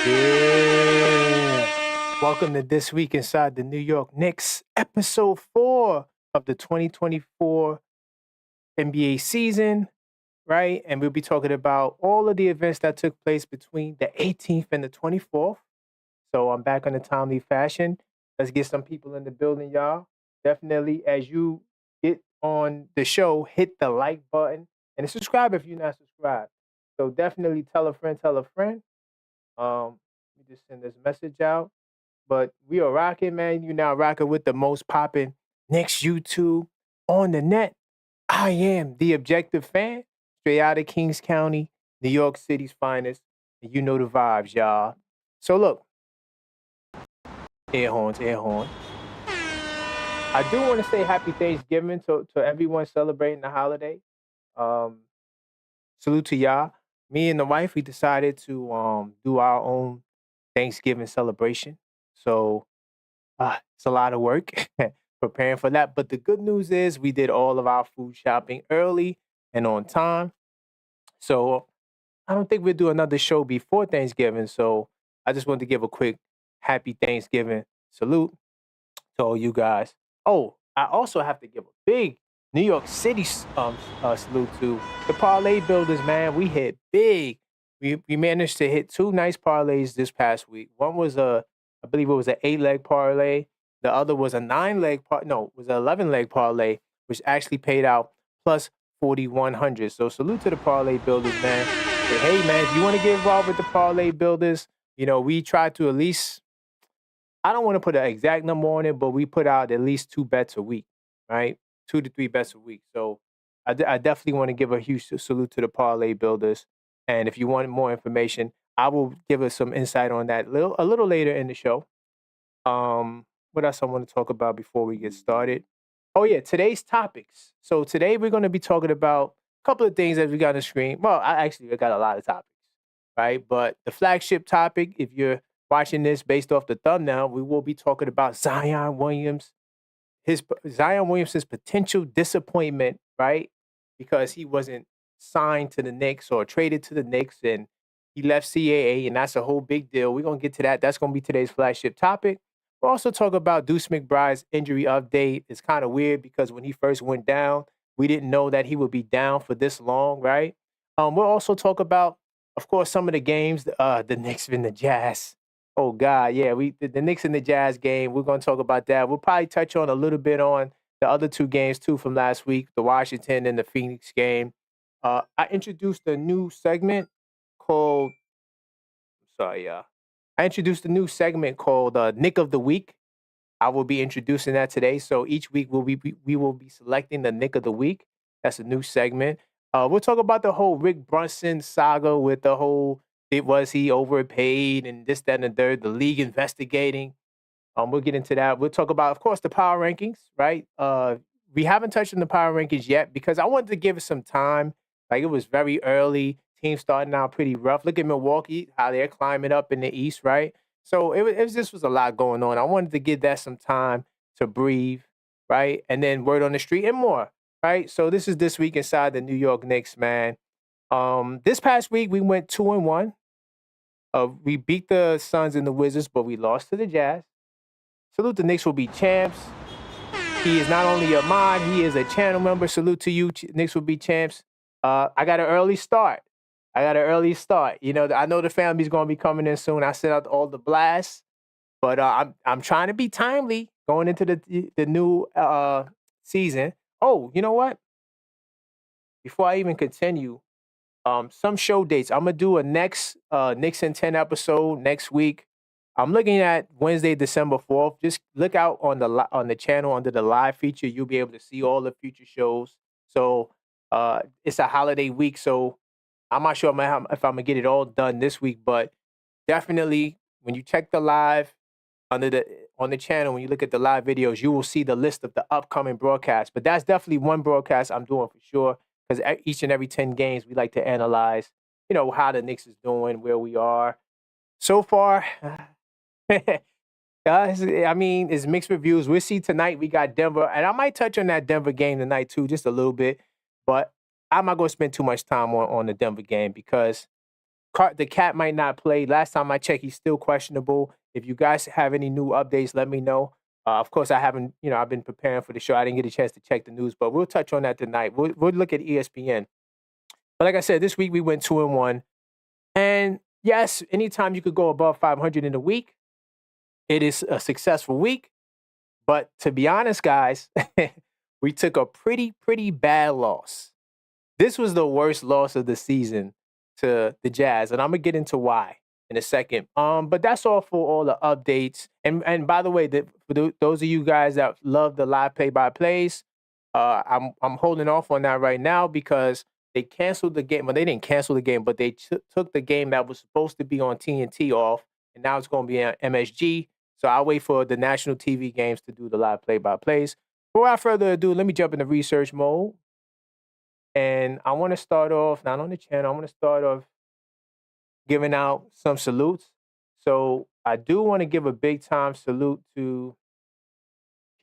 Yeah. Welcome to This Week Inside the New York Knicks, episode 4 of the 2024 NBA season, right? And we'll be talking about all of the events that took place between the 18th and the 24th. So I'm back on a timely fashion. Let's get some people in the building, y'all. Definitely, as you get on the show, hit the like button and subscribe if you're not subscribed. So definitely tell a friend, tell a friend. Let me just send this message out. But we are rocking, man. You now rocking with the most popping Knicks YouTube on the net. I am the objective fan, straight out of Kings County, New York City's finest. And you know the vibes, y'all. So look, air horns, air horn. I do want to say happy Thanksgiving to everyone celebrating the holiday. Um, Salute to y'all. Me and the wife, we decided to do our own Thanksgiving celebration. So it's a lot of work preparing for that. But the good news is we did all of our food shopping early and on time. So I don't think we'll do another show before Thanksgiving. So I just wanted to give a quick happy Thanksgiving salute to all you guys. Oh, I also have to give a big New York City salute to the parlay builders, man. We hit big. We managed to hit 2 nice parlays this past week. One was I believe it was an 8-leg parlay. The other was a 9-leg no, it was an 11-leg parlay, which actually paid out plus 4,100. So salute to the parlay builders, man. But hey, man, if you want to get involved with the parlay builders, we try to at least, I don't want to put an exact number on it, but we put out at least 2 bets a week, right? 2 to 3 bets a week. So I definitely want to give a huge salute to the parlay builders. And if you want more information, I will give us some insight on that a little later in the show. What else I want to talk about before we get started? Oh yeah, today's topics. So today we're going to be talking about a couple of things that we got on the screen. Well, I got a lot of topics, right? But the flagship topic, if you're watching this based off the thumbnail, we will be talking about Zion Williams, Zion Williams' potential disappointment, right? Because he wasn't signed to the Knicks or traded to the Knicks, and he left CAA, and that's a whole big deal. We're gonna get to that. That's gonna be today's flagship topic. We'll also talk about Deuce McBride's injury update. It's kind of weird because when he first went down, we didn't know that he would be down for this long, right? We'll also talk about, of course, some of the games, the Knicks and the Jazz. Oh God, yeah, the Knicks and the Jazz game. We're gonna talk about that. We'll probably touch on a little bit on the other 2 games too from last week, the Washington and the Phoenix game. I introduced a new segment called. Sorry, I introduced a new segment called Nick of the Week. I will be introducing that today. So each week we will be selecting the Nick of the Week. That's a new segment. We'll talk about the whole Rick Brunson saga with the whole was he overpaid and this, that, and the third, the league investigating. We'll get into that. We'll talk about, of course, the power rankings, right? We haven't touched on the power rankings yet because I wanted to give it some time. Like it was very early. Team starting out pretty rough. Look at Milwaukee, how they're climbing up in the East, right? So this was a lot going on. I wanted to give that some time to breathe, right? And then word on the street and more, right? So this is This Week Inside the New York Knicks, man. This past week we went 2-1. We beat the Suns and the Wizards, but we lost to the Jazz. Salute the Knicks will be champs. He is not only a mod, he is a channel member. Salute to you, Knicks will be champs. I got an early start. You know, I know the family's going to be coming in soon. I sent out all the blasts, but I'm trying to be timely going into the new season. Oh, you know what? Before I even continue, some show dates. I'm gonna do a next Knicks in 10 episode next week. I'm looking at Wednesday, December 4th. Just look out on the channel under the live feature. You'll be able to see all the future shows. So it's a holiday week, so I'm not sure if I'm gonna get it all done this week, but definitely when you check the live on the channel, when you look at the live videos, you will see the list of the upcoming broadcasts. But that's definitely one broadcast I'm doing for sure because each and every 10 games we like to analyze, how the Knicks is doing, where we are so far. Guys, I mean, it's mixed reviews. We'll see tonight. We got Denver, and I might touch on that Denver game tonight too, just a little bit. But I'm not going to spend too much time on the Denver game because The cat might not play. Last time I checked, he's still questionable. If you guys have any new updates, let me know. Of course, I haven't, I've been preparing for the show. I didn't get a chance to check the news, but we'll touch on that tonight. We'll look at ESPN. But like I said, this week we went 2-1. And yes, anytime you could go above 500 in a week, it is a successful week. But to be honest, guys, we took a pretty bad loss. This was the worst loss of the season to the Jazz, and I'm gonna get into why in a second. But that's all for all the updates. And by the way, for those of you guys that love the live play-by-plays, I'm holding off on that right now because they canceled the game. Well, they didn't cancel the game, but they took the game that was supposed to be on TNT off, and now it's going to be on MSG. So I'll wait for the national TV games to do the live play-by-plays. Without further ado, let me jump into research mode. And I want to start off, not on the channel, I want to start off giving out some salutes. So I do want to give a big time salute to,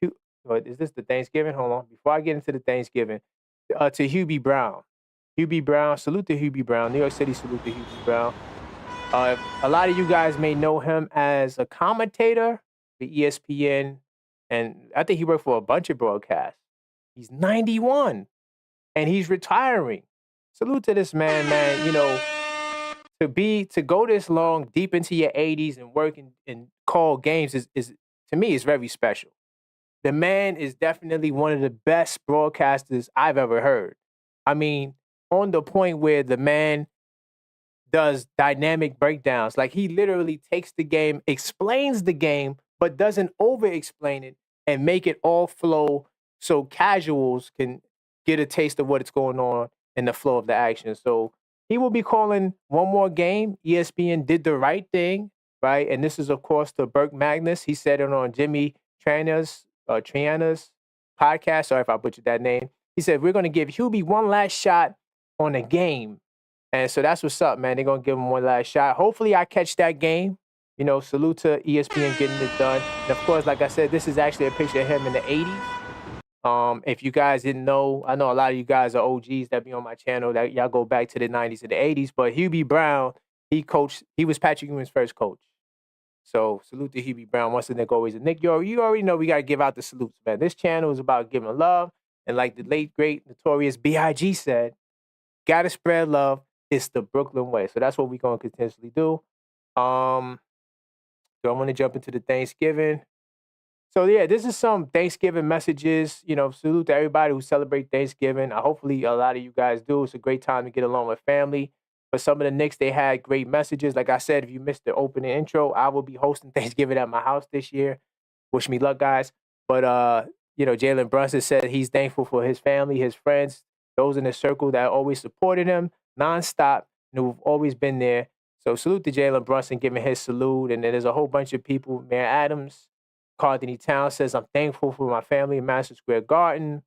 is this the Thanksgiving? Hold on. Before I get into the Thanksgiving, to Hubie Brown. Hubie Brown, salute to Hubie Brown. New York City, salute to Hubie Brown. A lot of you guys may know him as a commentator for ESPN, and I think he worked for a bunch of broadcasts. He's 91, and he's retiring. Salute to this man, to go this long, deep into your 80s and work and call games is to me is very special. The man is definitely one of the best broadcasters I've ever heard. I mean, on the point where the man does dynamic breakdowns. Like he literally takes the game, explains the game, but doesn't over-explain it and make it all flow so casuals can get a taste of what's going on in the flow of the action. So he will be calling one more game. ESPN did the right thing, right? And this is, of course, the Burke Magnus. He said it on Jimmy Triana's podcast. Sorry if I butchered that name. He said, we're going to give Hubie one last shot on a game. And so that's what's up, man. They're going to give him one last shot. Hopefully I catch that game. Salute to ESPN getting it done. And of course, like I said, this is actually a picture of him in the 80s. If you guys didn't know, I know a lot of you guys are OGs that be on my channel, that y'all go back to the 90s and the 80s. But Hubie Brown, he was Patrick Ewing's first coach. So salute to Hubie Brown. Once a Knick, always a Knick. You already know we got to give out the salutes, man. This channel is about giving love. And like the late, great, notorious B.I.G. said, got to spread love. It's the Brooklyn way. So that's what we're going to continuously do. So I'm going to jump into the Thanksgiving. So yeah, this is some Thanksgiving messages. Salute to everybody who celebrate Thanksgiving. Hopefully a lot of you guys do. It's a great time to get along with family. For some of the Knicks, they had great messages. Like I said, if you missed the opening intro, I will be hosting Thanksgiving at my house this year. Wish me luck, guys. But, Jalen Brunson said he's thankful for his family, his friends, those in his circle that always supported him nonstop and who've always been there. So salute to Jalen Brunson giving his salute. And then there's a whole bunch of people. Mayor Adams, Carl Anthony Towns says, I'm thankful for my family in Madison Square Garden.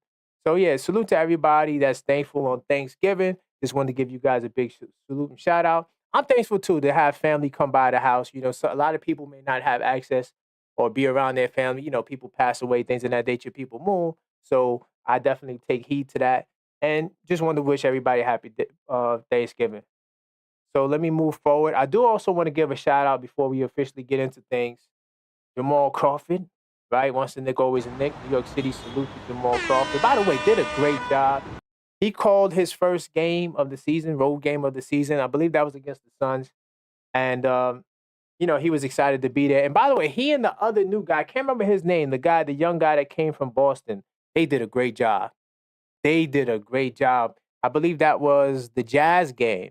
So yeah, salute to everybody that's thankful on Thanksgiving. Just wanted to give you guys a big salute and shout out. I'm thankful too to have family come by the house. So a lot of people may not have access or be around their family. People pass away, things of that nature, people move. So I definitely take heed to that. And just want to wish everybody happy Thanksgiving. So let me move forward. I do also want to give a shout out before we officially get into things. Jamal Crawford, right? Once a Knick, always a Knick. New York City, salute to Jamal Crawford. By the way, did a great job. He called his first game of the season, road game of the season. I believe that was against the Suns. And, he was excited to be there. And by the way, he and the other new guy, I can't remember his name, the young guy that came from Boston, they did a great job. They did a great job. I believe that was the Jazz game.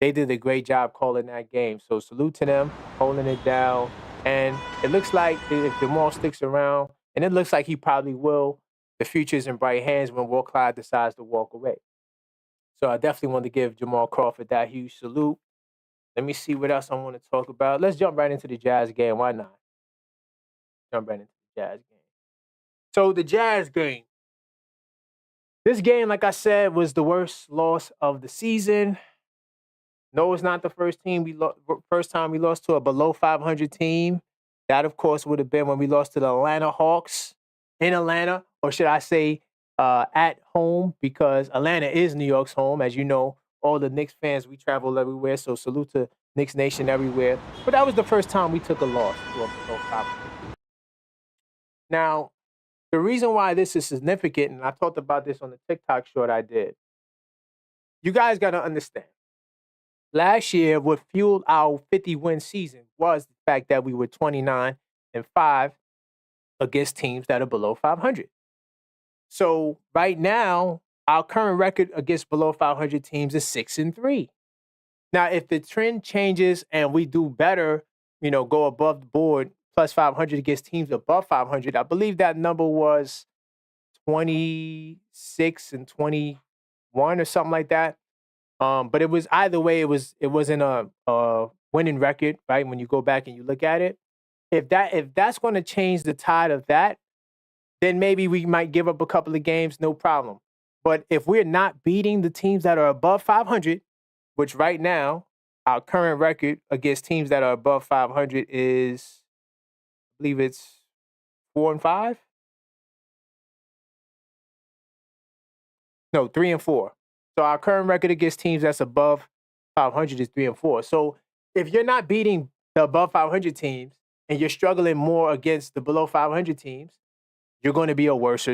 They did a great job calling that game. So salute to them, holding it down. And it looks like if Jamal sticks around, and it looks like he probably will, the future's in bright hands when Clyde decides to walk away. So I definitely want to give Jamal Crawford that huge salute. Let me see what else I want to talk about. Let's jump right into the Jazz game. Why not? Jump right into the Jazz game. So the Jazz game. This game, like I said, was the worst loss of the season. No, it's not the first time we lost to a below 500 team. That, of course, would have been when we lost to the Atlanta Hawks in Atlanta, or should I say at home, because Atlanta is New York's home. As you know, all the Knicks fans. We travel everywhere, so salute to Knicks Nation everywhere. But that was the first time we took a loss to a below 500. Now, the reason why this is significant, and I talked about this on the TikTok short I did, you guys got to understand. Last year, what fueled our 50-win season was the fact that we were 29-5 against teams that are below 500. So right now, our current record against below 500 teams is 6-3. Now, if the trend changes and we do better, go above the board, plus 500 against teams above 500, I believe that number was 26-21 or something like that. But it was either way, it wasn't a winning record, right? When you go back and you look at it, if that's going to change the tide of that, then maybe we might give up a couple of games, no problem. But if we're not beating the teams that are above 500, which right now our current record against teams that are above 500 is, I believe it's 4-5. No, 3-4. So our current record against teams that's above 500 is 3-4. So if you're not beating the above 500 teams and you're struggling more against the below 500 teams, you're going to be a worse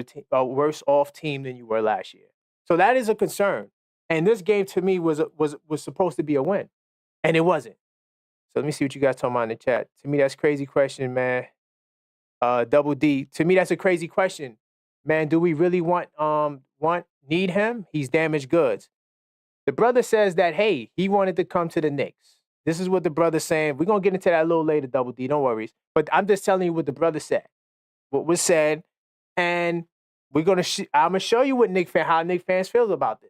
off team than you were last year. So that is a concern. And this game to me was supposed to be a win, and it wasn't. So let me see what you guys talking about in the chat. To me, that's a crazy question, man. Double D. To me, that's a crazy question, man. Do we really need him? He's damaged goods. The brother says that, hey, he wanted to come to the Knicks. This is what the brother's saying. We're going to get into that a little later, Double D. Don't worry. But I'm just telling you what the brother said, what was said. And I'm going to show you how Knicks fans feel about this.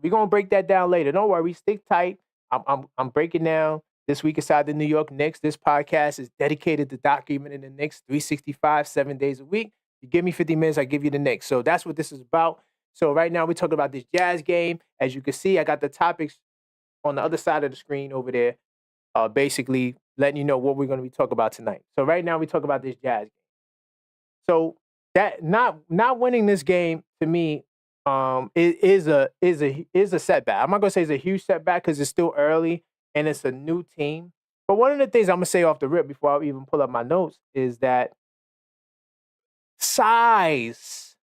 We're going to break that down later. Don't worry. Stick tight. I'm breaking down This Week Inside the New York Knicks. This podcast is dedicated to documenting the Knicks 365, 7 days a week. You give me 50 minutes, I give you the Knicks. So that's what this is about. So right now we're talking about this Jazz game. As you can see, I got the topics on the other side of the screen over there, basically letting you know what we're going to be talking about tonight. So right now we talk about this Jazz game. So that not winning this game to me is a setback. I'm not gonna say it's a huge setback because it's still early and it's a new team. But one of the things I'm gonna say off the rip before I even pull up my notes is that size.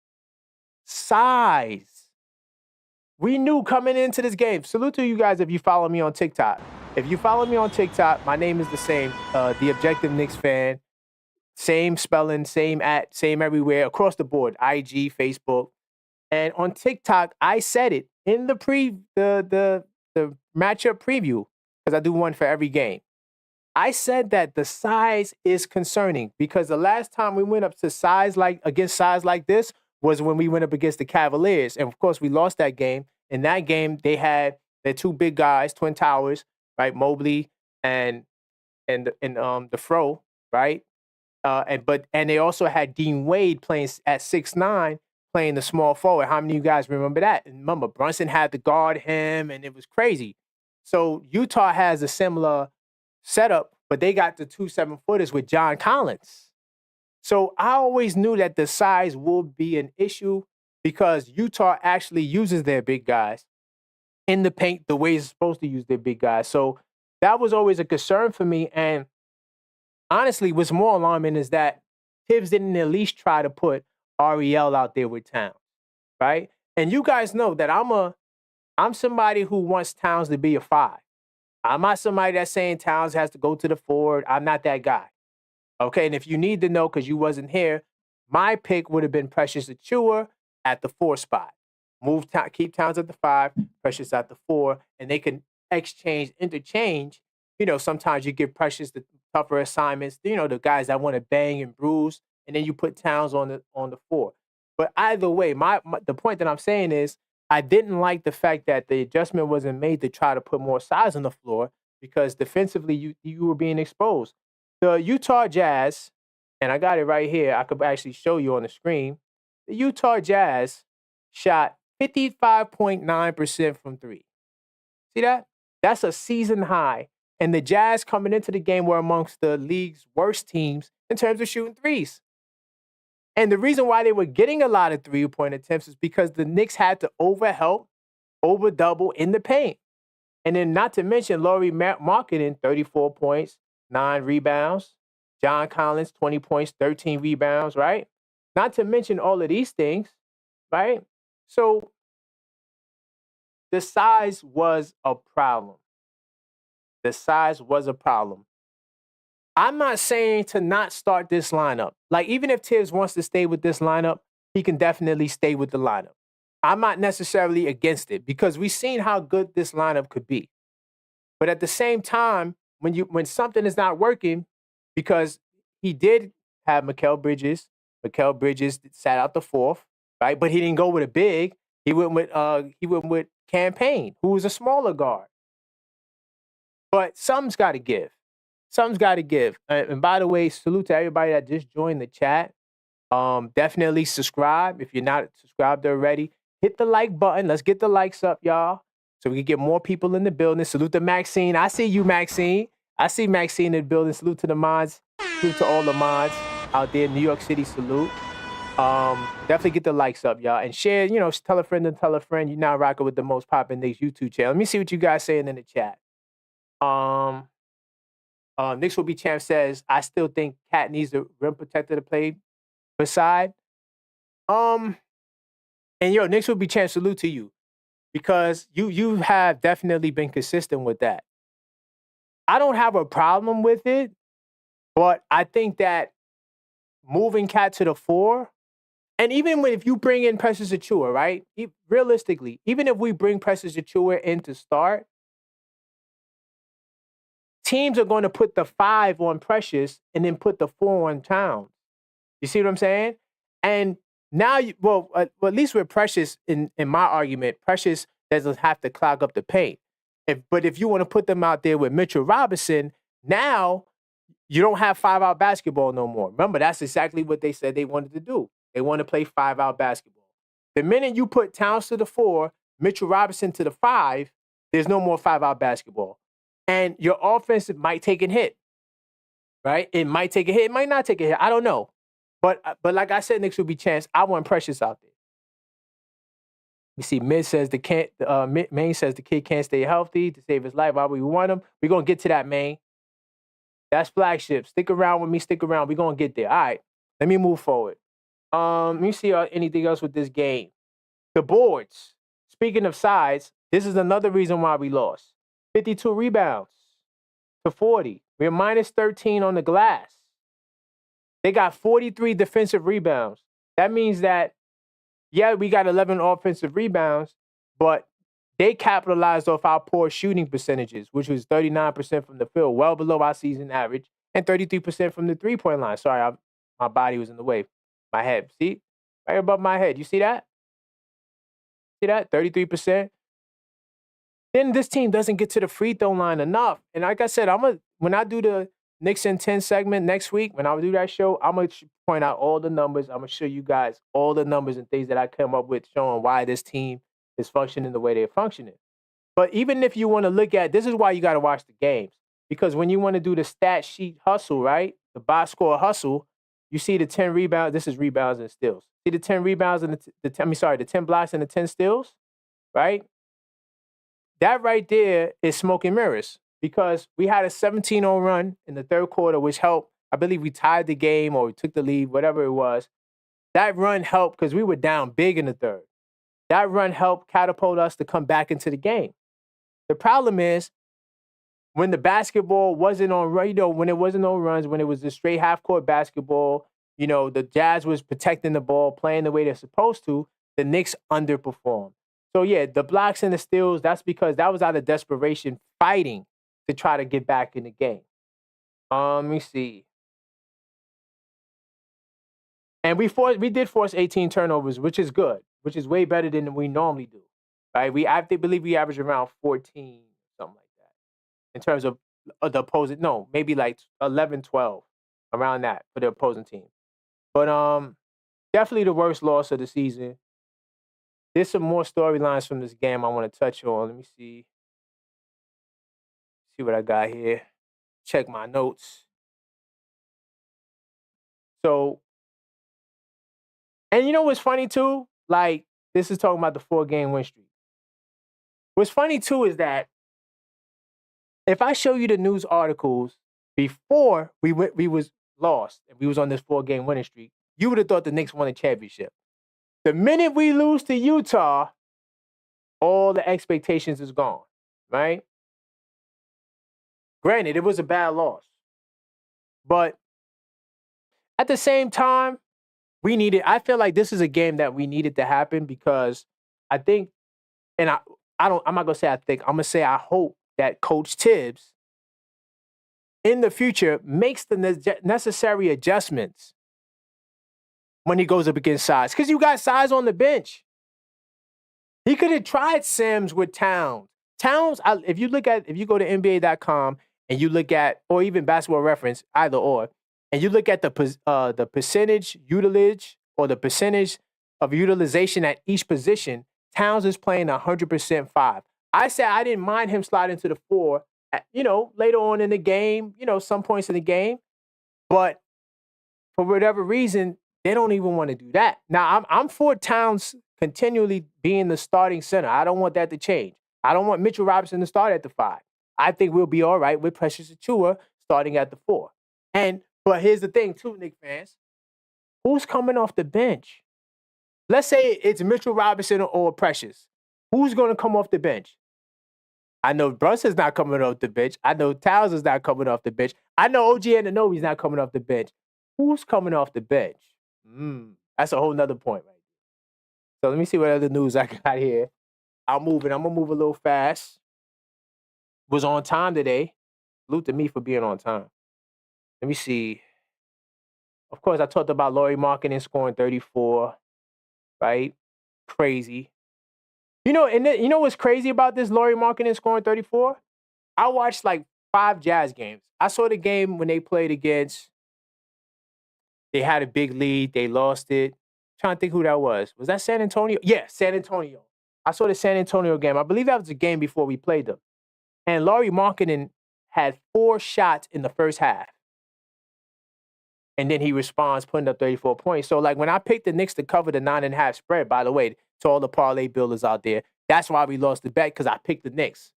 We knew coming into this game. Salute to you guys if you follow me on TikTok. If you follow me on TikTok, my name is the same. The Objective Knicks fan. Same spelling, same everywhere, across the board. IG, Facebook. And on TikTok, I said it in the matchup preview, because I do one for every game. I said that the size is concerning because the last time we went up to size like this was when we went up against the Cavaliers. And of course, we lost that game. In that game, they had their two big guys, Twin Towers, right? Mobley and the Fro, right? And they also had Dean Wade playing at 6'9", playing the small forward. How many of you guys remember that? And remember, Brunson had to guard him, and it was crazy. So Utah has a similar setup, but they got the 2 7-footers with John Collins. So I always knew that the size would be an issue because Utah actually uses their big guys in the paint the way it's supposed to use their big guys. So that was always a concern for me. And honestly, what's more alarming is that Tibbs didn't at least try to put Ariel out there with Towns, right? And you guys know that I'm somebody who wants Towns to be a 5. I'm not somebody that's saying Towns has to go to the forward. I'm not that guy. Okay, and if you need to know because you wasn't here, my pick would have been Precious Achiuwa at the 4 spot. Keep Towns at the 5, Precious at the 4, and they can interchange. Sometimes you give Precious the tougher assignments, the guys that want to bang and bruise, and then you put Towns on the 4. But either way, the point that I'm saying is I didn't like the fact that the adjustment wasn't made to try to put more size on the floor because defensively you were being exposed. The Utah Jazz, and I got it right here. I could actually show you on the screen. The Utah Jazz shot 55.9% from 3. See that? That's a season high. And the Jazz coming into the game were amongst the league's worst teams in terms of shooting threes. And the reason why they were getting a lot of 3-point attempts is because the Knicks had to over double in the paint. And then not to mention Laurie Marketing, 34 points, 9 rebounds. John Collins, 20 points, 13 rebounds, right? Not to mention all of these things, right? So the size was a problem. The size was a problem. I'm not saying to not start this lineup. Like, even if Tibbs wants to stay with this lineup, he can definitely stay with the lineup. I'm not necessarily against it because we've seen how good this lineup could be. But at the same time, when something is not working, because he did have Mikal Bridges. Mikal Bridges sat out the fourth, right? But he didn't go with a big. He went with Payne, who was a smaller guard. But something's got to give. Something's got to give. And by the way, salute to everybody that just joined the chat. Definitely subscribe if you're not subscribed already. Hit the like button. Let's get the likes up, y'all, so we can get more people in the building. Salute to Maxine. I see you, Maxine. I see Maxine in the building. Salute to the mods. Salute to all the mods out there in New York City. Salute. Definitely get the likes up, y'all, and share. Tell a friend and tell a friend. You're now rocking with the most poppin' Knicks YouTube channel. Let me see what you guys saying in the chat. Knicks will be champ says, I still think Cat needs a rim protector to play beside. And Knicks will be champ, salute to you. Because you have definitely been consistent with that. I don't have a problem with it, but I think that moving Cat to the 4, and even if you bring in Precious Achiuwa, right? Realistically, even if we bring Precious Achiuwa in to start, teams are going to put the 5 on Precious and then put the 4 on Towns. You see what I'm saying? And now, at least with Precious, in my argument, Precious doesn't have to clog up the paint. But if you want to put them out there with Mitchell Robinson, now you don't have 5-out basketball no more. Remember, that's exactly what they said they wanted to do. They want to play 5-out basketball. The minute you put Towns to the 4, Mitchell Robinson to the 5, there's no more 5-out basketball. And your offense might take a hit, right? It might take a hit. It might not take a hit. I don't know. But like I said, Knicks will be chance. I want Precious out there. We see Maine says the kid can't stay healthy to save his life. Why we want him? We're going to get to that, Maine. That's flagship. Stick around with me. Stick around. We're going to get there. All right. Let me move forward. Let me see anything else with this game. The boards. Speaking of size, this is another reason why we lost. 52 rebounds to 40. We're minus 13 on the glass. They got 43 defensive rebounds. That means that, we got 11 offensive rebounds, but they capitalized off our poor shooting percentages, which was 39% from the field, well below our season average, and 33% from the three-point line. Sorry, my body was in the way. My head, see? Right above my head. You see that? See that? 33%. Then this team doesn't get to the free throw line enough. And like I said, when I do the Knicks in 10 segment next week, when I do that show, I'm going to point out all the numbers. I'm going to show you guys all the numbers and things that I come up with showing why this team is functioning the way they're functioning. But even if you want to look at, this is why you got to watch the games. Because when you want to do the stat sheet hustle, right, the box score hustle, you see the 10 rebounds. This is rebounds and steals. See the 10 rebounds and the 10 blocks and the 10 steals, right? That right there is smoke and mirrors. Because we had a 17-0 run in the third quarter, which helped. I believe we tied the game or we took the lead, whatever it was. That run helped because we were down big in the third. That run helped catapult us to come back into the game. The problem is when the basketball wasn't on, when it wasn't on runs, when it was a straight half-court basketball, the Jazz was protecting the ball, playing the way they're supposed to, the Knicks underperformed. So, the blocks and the steals, that's because that was out of desperation fighting to try to get back in the game. Let me see. And we did force 18 turnovers, which is good, which is way better than we normally do. Right? I believe we average around 14, something like that. In terms of the opposing, no, maybe like 11, 12, around that for the opposing team. But definitely the worst loss of the season. There's some more storylines from this game I want to touch on. Let me see. See what I got here. Check my notes. So, and you know what's funny too? Like, this is talking about the 4-game win streak. What's funny too is that If I show you the news articles before we was lost and we was on this 4-game winning streak, you would have thought the Knicks won a championship. The minute we lose to Utah, all the expectations is gone, right? Granted, it was a bad loss. But at the same time, I feel like this is a game that we needed to happen because I think, and I'm not gonna say I think, I'm gonna say I hope that Coach Tibbs in the future makes the necessary adjustments when he goes up against size. Because you got size on the bench. He could have tried Sims with Towns. Towns, if you go to NBA.com and you look at, or even Basketball Reference, either or, and you look at the percentage utilage or the percentage of utilization at each position, Towns is playing 100% 5. I said I didn't mind him sliding to the 4, later on in the game, some points in the game. But for whatever reason, they don't even want to do that. Now, I'm for Towns continually being the starting center. I don't want that to change. I don't want Mitchell Robinson to start at the 5. I think we'll be all right with Precious Achiuwa starting at the 4. But here's the thing, too, Knicks fans. Who's coming off the bench? Let's say it's Mitchell Robinson or Precious. Who's going to come off the bench? I know Brunson's not coming off the bench. I know Towns is not coming off the bench. I know OG Anunoby's not coming off the bench. Who's coming off the bench? That's a whole nother point, right? So let me see what other news I got here. I'm going to move a little fast. Was on time today. Salute to me for being on time. Let me see. Of course, I talked about Lauri Markkanen scoring 34, right? Crazy. You know what's crazy about this Lauri Markkanen scoring 34? I watched like 5 Jazz games. I saw the game when they played against. They had a big lead. They lost it. I'm trying to think who that was. Was that San Antonio? Yeah, San Antonio. I saw the San Antonio game. I believe that was the game before we played them. And Lauri Markkanen had 4 shots in the first half. And then he responds, putting up 34 points. So, like, when I picked the Knicks to cover the 9.5 spread, by the way, to all the parlay builders out there, that's why we lost the bet, because I picked the Knicks.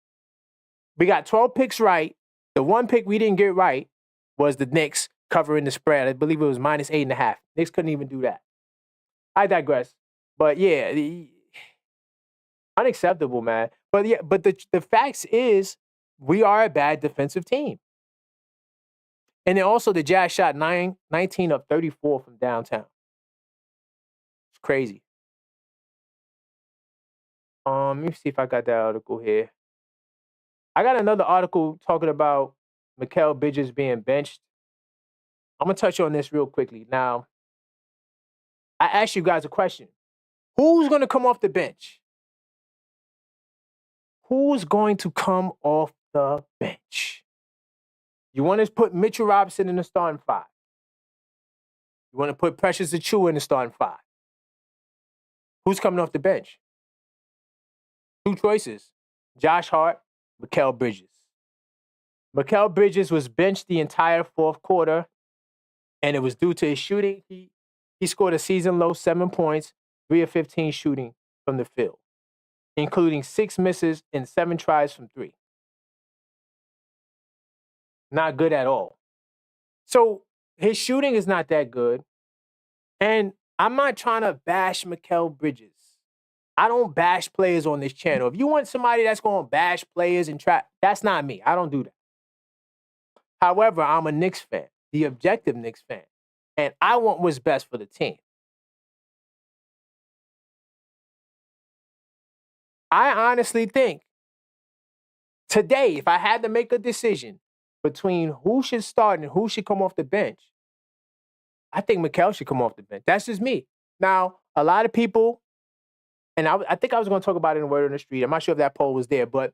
We got 12 picks right. The one pick we didn't get right was the Knicks covering the spread. I believe it was minus 8.5. Knicks couldn't even do that. I digress. But, yeah, unacceptable, man. But, yeah, but the facts is we are a bad defensive team. And then also the Jazz shot 19 of 34 from downtown. It's crazy. Let me see if I got that article here. I got another article talking about Mikal Bridges being benched. I'm going to touch on this real quickly. Now, I asked you guys a question. Who's going to come off the bench? Who's going to come off the bench? You want to put Mitchell Robinson in the starting 5. You want to put Precious Achiuwa in the starting 5. Who's coming off the bench? 2 choices. Josh Hart, Mikal Bridges. Mikal Bridges was benched the entire 4th quarter, and it was due to his shooting. He scored a season-low 7 points, 3 of 15 shooting from the field, including 6 misses and 7 tries from 3. Not good at all. So his shooting is not that good. And I'm not trying to bash Mikal Bridges. I don't bash players on this channel. If you want somebody that's going to bash players and try, that's not me. I don't do that. However, I'm a Knicks fan, the objective Knicks fan. And I want what's best for the team. I honestly think today, if I had to make a decision between who should start and who should come off the bench, I think Mikal should come off the bench. That's just me. Now, a lot of people, and I think I was going to talk about it in Word on the Street. I'm not sure if that poll was there, but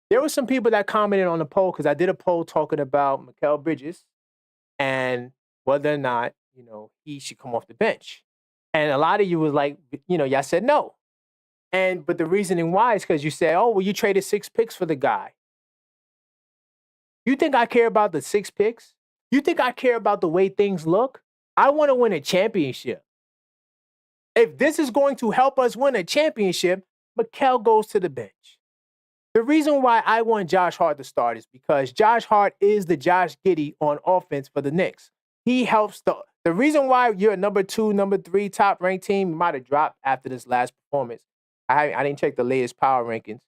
there were some people that commented on the poll because I did a poll talking about Mikal Bridges and whether or not, he should come off the bench. And a lot of you was like, y'all said no. But the reasoning why is because you said, oh, well, you traded 6 picks for the guy. You think I care about the 6 picks? You think I care about the way things look? I want to win a championship. If this is going to help us win a championship, Mikal goes to the bench. The reason why I want Josh Hart to start is because Josh Hart is the Josh Giddey on offense for the Knicks. He helps the reason why you're a number 2, number 3 top ranked team might have dropped after this last performance. I didn't check the latest power rankings.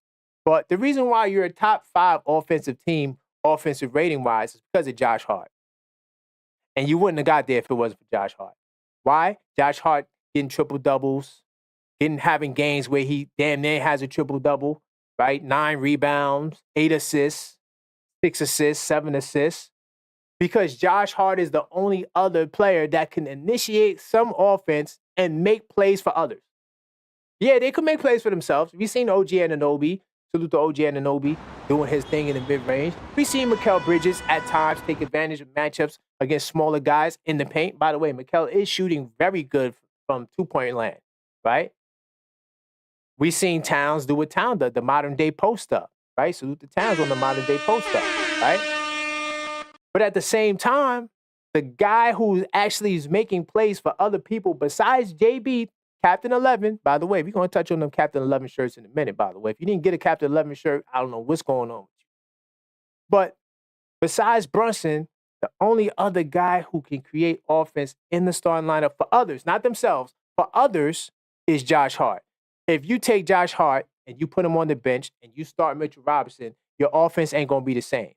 But the reason why you're a top 5 offensive team, offensive rating wise, is because of Josh Hart. And you wouldn't have got there if it wasn't for Josh Hart. Why? Josh Hart getting triple doubles, having games where he damn near has a triple double, right? 9 rebounds, 8 assists, 6 assists, 7 assists. Because Josh Hart is the only other player that can initiate some offense and make plays for others. Yeah, they could make plays for themselves. We've seen OG Anunoby, salute to OG Anunoby, doing his thing in the mid-range. We've seen Mikal Bridges at times take advantage of matchups against smaller guys in the paint. By the way, Mikal is shooting very good from two-point land, right? We've seen Towns do what Towns does, the modern-day post-up, right? Salute to Towns on the modern-day post-up, right? But at the same time, the guy who actually is making plays for other people besides JB, Captain 11, by the way, we're going to touch on them Captain 11 shirts in a minute, by the way. If you didn't get a Captain 11 shirt, I don't know what's going on with you. But besides Brunson, the only other guy who can create offense in the starting lineup for others, not themselves, for others, is Josh Hart. If you take Josh Hart and you put him on the bench and you start Mitchell Robinson, your offense ain't going to be the same.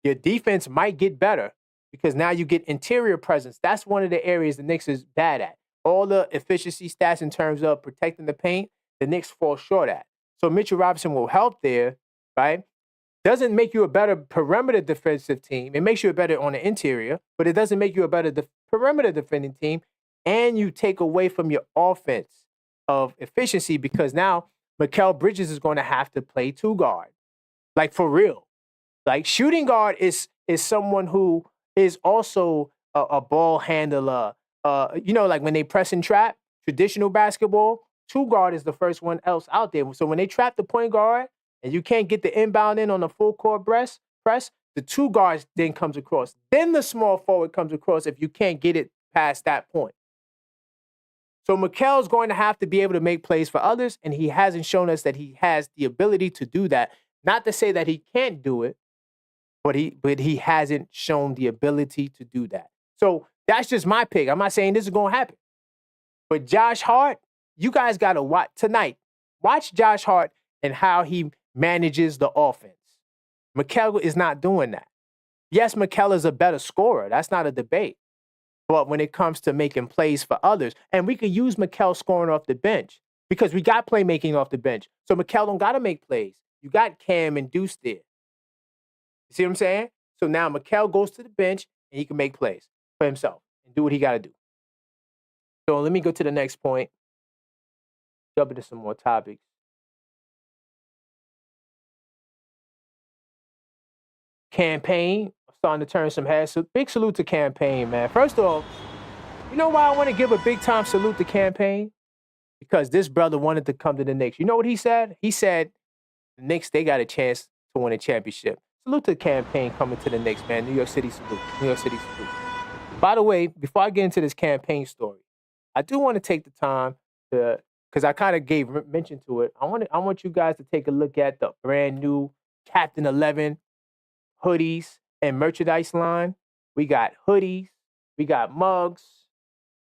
Your defense might get better because now you get interior presence. That's one of the areas the Knicks is bad at. All the efficiency stats in terms of protecting the paint, the Knicks fall short at. So Mitchell Robinson will help there, right? Doesn't make you a better perimeter defensive team. It makes you a better on the interior, but it doesn't make you a better perimeter defending team. And you take away from your offense of efficiency because now Mikal Bridges is going to have to play 2 guard. Like, for real. Like, shooting guard is someone who is also a ball handler. Like when they press and trap, traditional basketball, 2 guard is the first one else out there. So when they trap the point guard and you can't get the inbound in on the full court press, the 2 guards then comes across. Then the small forward comes across if you can't get it past that point. So Mikal's going to have to be able to make plays for others, and he hasn't shown us that he has the ability to do that. Not to say that he can't do it, but he hasn't shown the ability to do that. So that's just my pick. I'm not saying this is going to happen. But Josh Hart, you guys got to watch tonight. Watch Josh Hart and how he manages the offense. Mikal is not doing that. Yes, Mikal is a better scorer. That's not a debate. But when it comes to making plays for others, and we could use Mikal scoring off the bench because we got playmaking off the bench. So Mikal don't got to make plays. You got Cam and Deuce there. You see what I'm saying? So now Mikal goes to the bench and he can make plays for himself and do what he got to do. So let me go to the next point. Jump into some more topics. Campaign starting to turn some heads. So big salute to Campaign, man. First off, you know why I want to give a big time salute to Campaign? Because this brother wanted to come to the Knicks. You know what he said? He said the Knicks, they got a chance to win a championship. Salute to Campaign coming to the Knicks, man. New York City salute. New York City salute. By the way, before I get into this Campaign story, I do want to take the time to, because I kind of gave mention to it. I want you guys to take a look at the brand new Captain 11 hoodies and merchandise line. We got hoodies, we got mugs,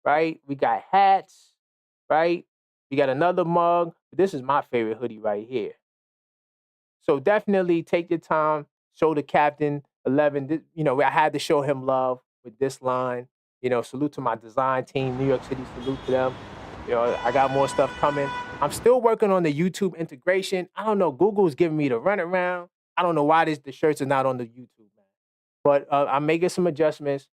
right? We got hats, right? We got another mug. This is my favorite hoodie right here. So definitely take your time, show the Captain 11. I had to show him love with this line. Salute to my design team, New York City, salute to them. I got more stuff coming. I'm still working on the YouTube integration. I don't know, Google's giving me the runaround. I don't know why the shirts are not on the YouTube, man. But I'm making some adjustments.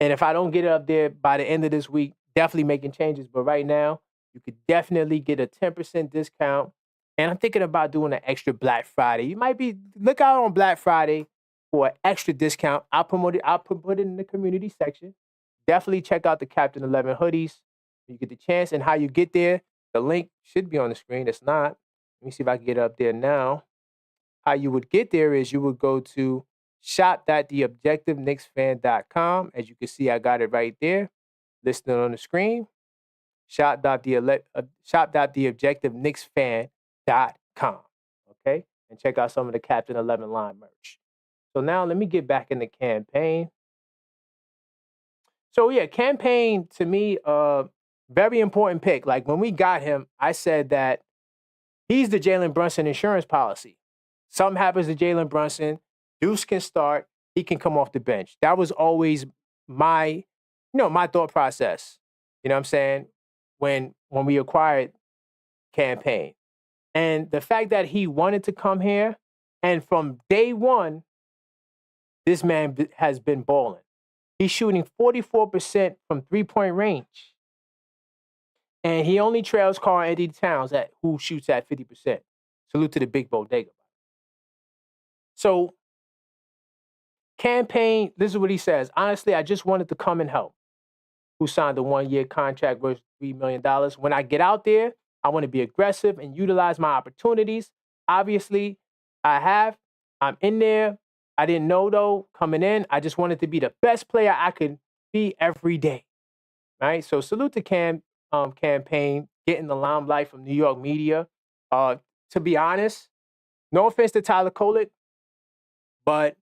And if I don't get it up there by the end of this week, definitely making changes. But right now, you could definitely get a 10% discount. And I'm thinking about doing an extra Black Friday. You might look out on Black Friday for an extra discount. I'll put it in the community section. Definitely check out the Captain 11 hoodies. You get the chance, and how you get there, the link should be on the screen. It's not. Let me see if I can get it up there now. How you would get there is you would go to shop.theobjectiveknicksfan.com. As you can see, I got it right there, listed on the screen. Shop.theobjectiveknicksfan.com. Okay? and check out some of the Captain 11 line merch. So now let me get back into campaign. So yeah, campaign to me, very important pick. Like when we got him, I said that he's the Jalen Brunson insurance policy. Something happens to Jalen Brunson, Deuce can start, he can come off the bench. That was always my thought process. You know what I'm saying? When we acquired campaign. And the fact that he wanted to come here, and from day one, this man has been balling. He's shooting 44% from three-point range. And he only trails Karl-Anthony Towns, who shoots at 50%. Salute to the big bodega. So, campaign, this is what he says. Honestly, I just wanted to come and help. Who signed a 1-year contract worth $3 million. When I get out there, I want to be aggressive and utilize my opportunities. Obviously, I'm in there. I didn't know, though, coming in. I just wanted to be the best player I could be every day. Right? So salute to campaign, getting the limelight from New York media. To be honest, no offense to Tyler Kolek, but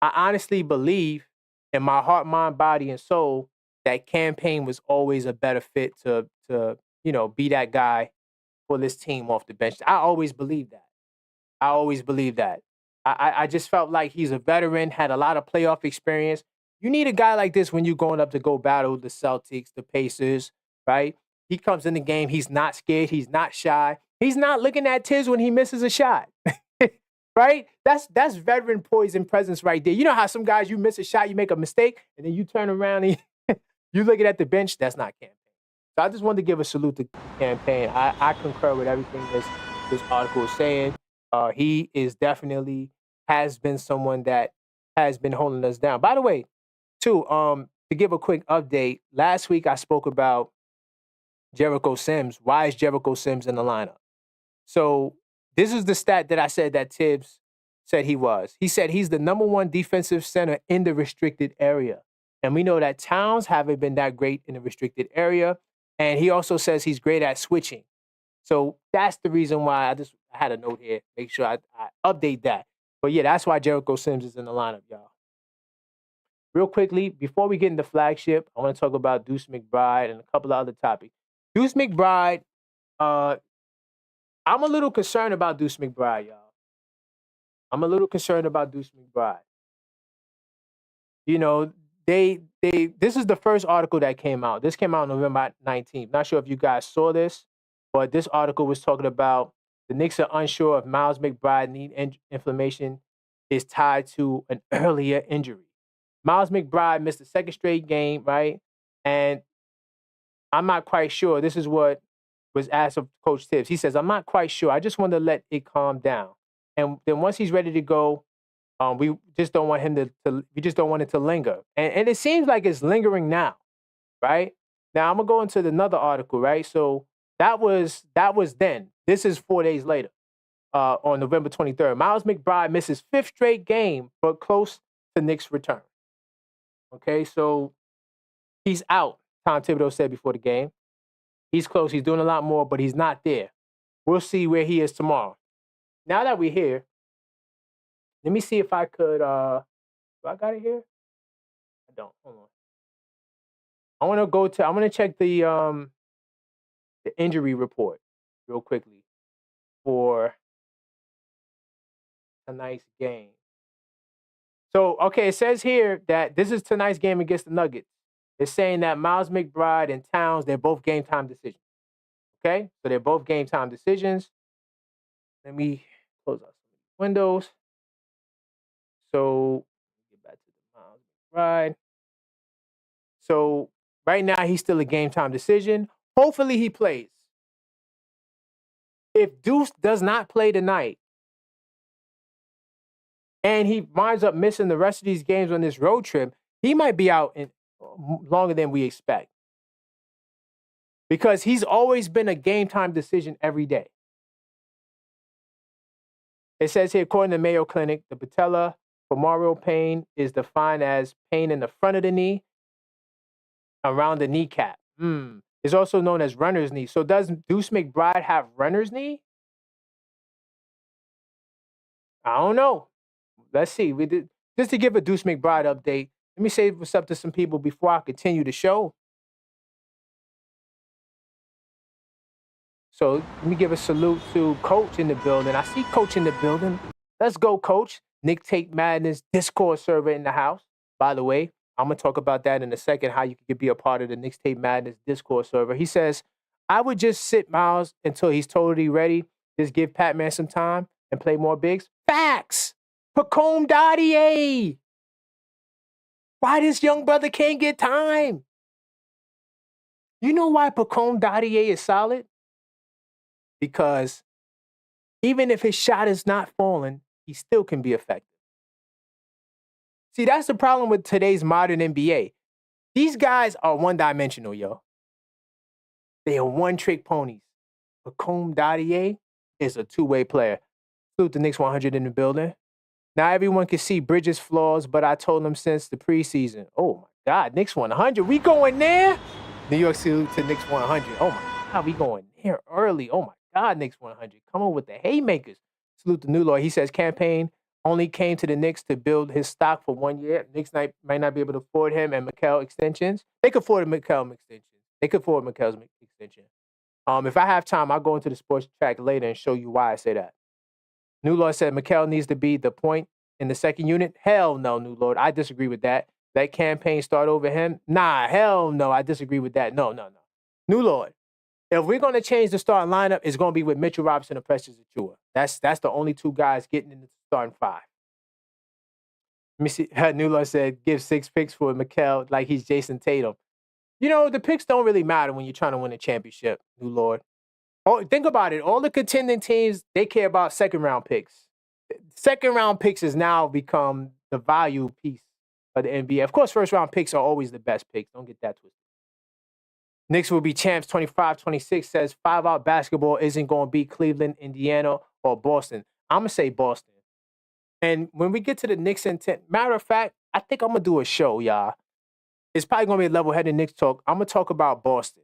I honestly believe in my heart, mind, body, and soul that campaign was always a better fit to be that guy for this team off the bench. I always believed that. I just felt like he's a veteran, had a lot of playoff experience. You need a guy like this when you're going up to go battle the Celtics, the Pacers, right? He comes in the game. He's not scared. He's not shy. He's not looking at Tiz when he misses a shot, right? That's veteran poise and presence right there. You know how some guys, you miss a shot, you make a mistake, and then you turn around and you looking at the bench. That's not campaign. So I just wanted to give a salute to campaign. I concur with everything this article is saying. He is definitely has been someone that has been holding us down. By the way, too, to give a quick update, last week I spoke about Jericho Sims. Why is Jericho Sims in the lineup? So this is the stat that I said that Tibbs said he was. He said he's the number 1 defensive center in the restricted area. And we know that Towns haven't been that great in the restricted area. And he also says he's great at switching. So that's the reason why I had a note here. Make sure I update that. But yeah, that's why Jericho Sims is in the lineup, y'all. Real quickly, before we get into flagship, I want to talk about Deuce McBride and a couple of other topics. Deuce McBride, I'm a little concerned about Deuce McBride, y'all. I'm a little concerned about Deuce McBride. You know, this is the first article that came out. This came out November 19th. Not sure if you guys saw this, but this article was talking about the Knicks are unsure if Miles McBride knee inflammation is tied to an earlier injury. Miles McBride missed the second straight game, right? And I'm not quite sure. This is what was asked of Coach Tibbs. He says, I'm not quite sure. I just want to let it calm down. And then once he's ready to go, we just don't want him we just don't want it to linger. And it seems like it's lingering now, right? Now I'm gonna go into another article, right? So that was then. This is 4 days later, on November 23rd. Miles McBride misses 5th straight game, but close to Knicks' return. Okay, so he's out, Tom Thibodeau said before the game. He's close. He's doing a lot more, but he's not there. We'll see where he is tomorrow. Now that we're here, let me see if I could, do I got it here? I don't. Hold on. I'm going to check the injury report real quickly for tonight's game. So, okay, it says here that this is tonight's game against the Nuggets. It's saying that Miles McBride and Towns, they're both game time decisions. Okay? So they're both game time decisions. Let me close out some windows. So, get back to the Miles McBride. So, right now, he's still a game time decision. Hopefully, he plays. If Deuce does not play tonight, and he winds up missing the rest of these games on this road trip, he might be out in longer than we expect. Because he's always been a game time decision every day. It says here, according to Mayo Clinic, the patella femoral pain is defined as pain in the front of the knee around the kneecap. It's also known as runner's knee. So does Deuce McBride have runner's knee? I don't know. Let's see. Just to give a Deuce McBride update, let me say what's up to some people before I continue the show. So let me give a salute to Coach in the building. I see Coach in the building. Let's go, Coach. Nick Tate Madness Discord server in the house. By the way, I'm going to talk about that in a second, how you can be a part of the Nick Tate Madness Discord server. He says, I would just sit Miles until he's totally ready. Just give Pat-Man some time and play more bigs. Facts. Pacome Dadier. Why this young brother can't get time? You know why Pacome Dadier is solid? Because even if his shot is not falling, he still can be effective. See, that's the problem with today's modern NBA. These guys are one-dimensional, yo. They are one-trick ponies. Pacome Dadier is a two-way player. Salute the Knicks 100 in the building. Now everyone can see Bridges' flaws, but I told them since the preseason. Oh, my God, Knicks 100. We going there? New York salute to Knicks 100. Oh, my God, we going there early. Oh, my God, Knicks 100. Come on with the haymakers. Salute the new Lord. He says campaign only came to the Knicks to build his stock for 1 year. Knicks might not be able to afford him and Mikal extensions. They could afford Mikal extensions. They could afford Mikal's extension. If I have time, I'll go into the sports track later and show you why I say that. New Lord said Mikal needs to be the point in the second unit. Hell no, New Lord. I disagree with that. Let campaign start over him. Nah, hell no. I disagree with that. No. New Lord. If we're going to change the starting lineup, it's going to be with Mitchell Robinson and Precious Achiuwa. That's the only two guys getting in the starting five. Let me see. New Lord said give 6 picks for Mikal like he's Jason Tatum. You know, the picks don't really matter when you're trying to win a championship, New Lord. Oh, think about it. All the contending teams, they care about second-round picks. Second-round picks has now become the value piece of the NBA. Of course, first-round picks are always the best picks. Don't get that twisted. Knicks will be champs 25-26, says 5-out basketball isn't going to beat Cleveland, Indiana, or Boston. I'm going to say Boston. And when we get to the Knicks intent, matter of fact, I think I'm going to do a show, y'all. It's probably going to be a level-headed Knicks talk. I'm going to talk about Boston.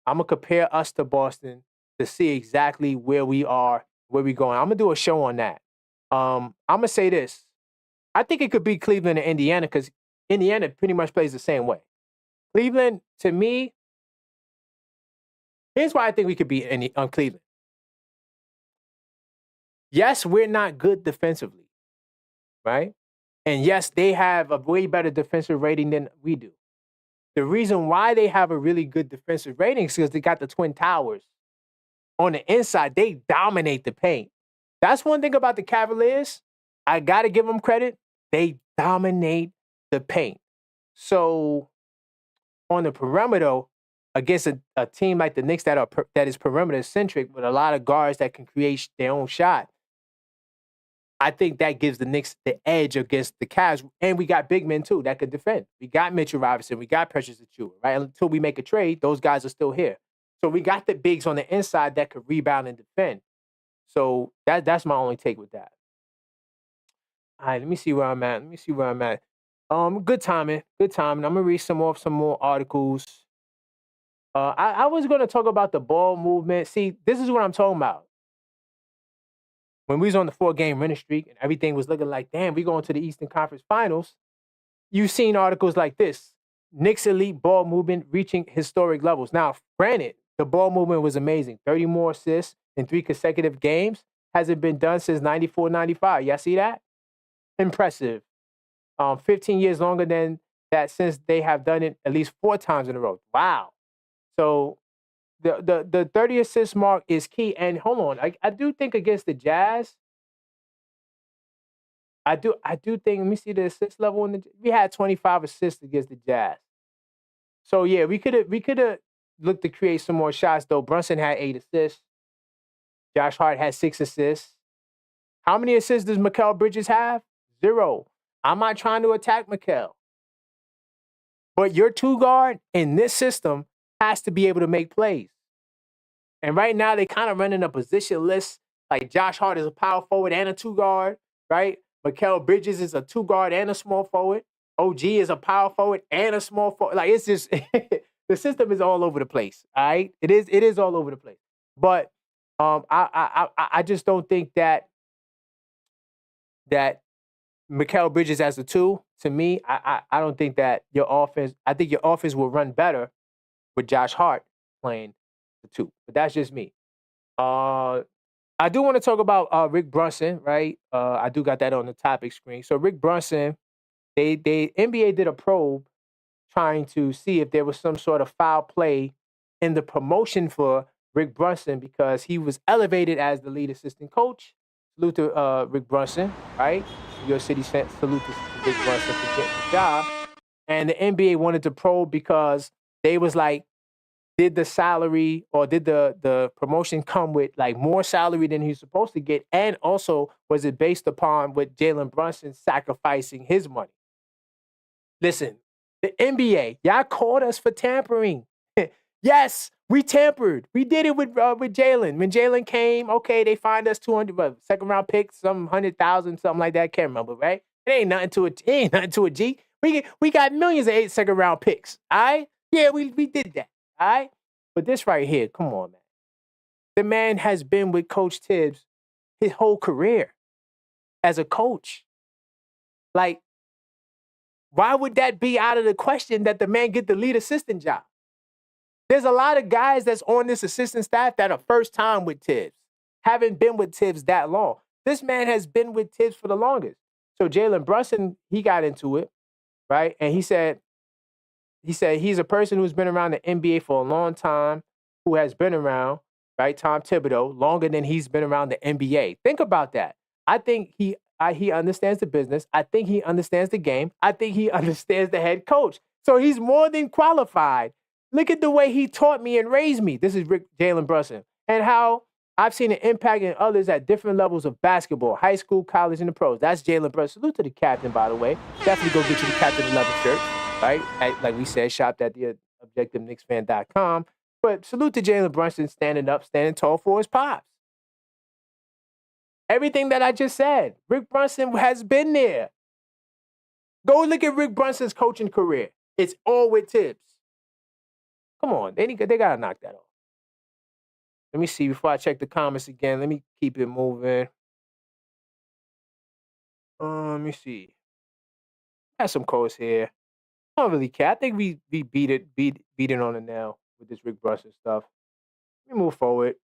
I'm going to compare us to Boston to see exactly where we are, where we're going. I'm going to do a show on that. I'm going to say this. I think it could be Cleveland and Indiana because Indiana pretty much plays the same way. Cleveland, to me, here's why I think we could beat Cleveland. Yes, we're not good defensively, right? And yes, they have a way better defensive rating than we do. The reason why they have a really good defensive rating is because they got the Twin Towers. On the inside, they dominate the paint. That's one thing about the Cavaliers. I got to give them credit. They dominate the paint. So on the perimeter, against a team like the Knicks that is perimeter-centric with a lot of guards that can create their own shot, I think that gives the Knicks the edge against the Cavs. And we got big men, too, that could defend. We got Mitchell Robinson. We got Precious Achiuwa, right? Until we make a trade, those guys are still here. So we got the bigs on the inside that could rebound and defend. So that's my only take with that. All right, let me see where I'm at. Good timing. I'm going to read some more articles. I was going to talk about the ball movement. See, this is what I'm talking about. When we was on the 4-game winning streak and everything was looking like, damn, we going to the Eastern Conference Finals, you've seen articles like this. Knicks elite ball movement reaching historic levels. Now, granted, the ball movement was amazing. 30 more assists in 3 consecutive games. Hasn't been done since 94-95. Y'all see that? Impressive. 15 years longer than that since they have done it at least 4 times in a row. Wow. So the 30 assist mark is key. And hold on, I do think against the Jazz, I do think, let me see the assist level. We had 25 assists against the Jazz. So yeah, we could have looked to create some more shots though. Brunson had 8 assists. Josh Hart had 6 assists. How many assists does Mikal Bridges have? 0. I'm not trying to attack Mikal. But your 2 guard in this system has to be able to make plays. And right now, they kind of running a position list. Like Josh Hart is a power forward and a 2 guard, right? Mikal Bridges is a 2 guard and a small forward. OG is a power forward and a small forward. Like, it's just, the system is all over the place, all right? It is all over the place. But I just don't think that that Mikal Bridges as a 2, to me, I don't think that your offense, I think your offense will run better with Josh Hart playing the 2. But that's just me. I do want to talk about Rick Brunson, right? I do got that on the topic screen. So Rick Brunson, they NBA did a probe trying to see if there was some sort of foul play in the promotion for Rick Brunson because he was elevated as the lead assistant coach. Salute to Rick Brunson, right? New York City salute to Rick Brunson for getting the job. And the NBA wanted to probe because they was like, did the salary or did the promotion come with like more salary than he's supposed to get? And also, was it based upon what Jalen Brunson sacrificing his money? Listen, the NBA, y'all caught us for tampering. Yes, we tampered. We did it with Jalen. When Jalen came, okay, they fined us 200, second round pick, some 100,000, something like that. Can't remember, right? It ain't nothing to it. It ain't nothing to a G. We got millions of second round picks. All right, yeah, we did that. All right, but this right here, come on, man. The man has been with Coach Tibbs his whole career as a coach. Like, why would that be out of the question that the man get the lead assistant job? There's a lot of guys that's on this assistant staff that are first time with Tibbs, haven't been with Tibbs that long. This man has been with Tibbs for the longest. So Jalen Brunson, he got into it, right? And he said he's a person who's been around the NBA for a long time, who has been around, right? Tom Thibodeau, longer than he's been around the NBA. Think about that. I think he understands the business. I think he understands the game. I think he understands the head coach. So he's more than qualified. Look at the way he taught me and raised me. This is Jalen Brunson. And how I've seen an impact in others at different levels of basketball, high school, college, and the pros. That's Jalen Brunson. Salute to the captain, by the way. Definitely go get you the Captain 11 shirt, right? Like we said, shopped at the objectiveknicksfan.com. But salute to Jalen Brunson standing up, standing tall for his pops. Everything that I just said, Rick Brunson has been there. Go look at Rick Brunson's coaching career. It's all with Tibbs. Come on, they got to knock that off. Let me see before I check the comments again. Let me keep it moving. Let me see. Got some calls here. I don't really care. I think we beat it on the nail with this Rick Brunson stuff. Let me move forward.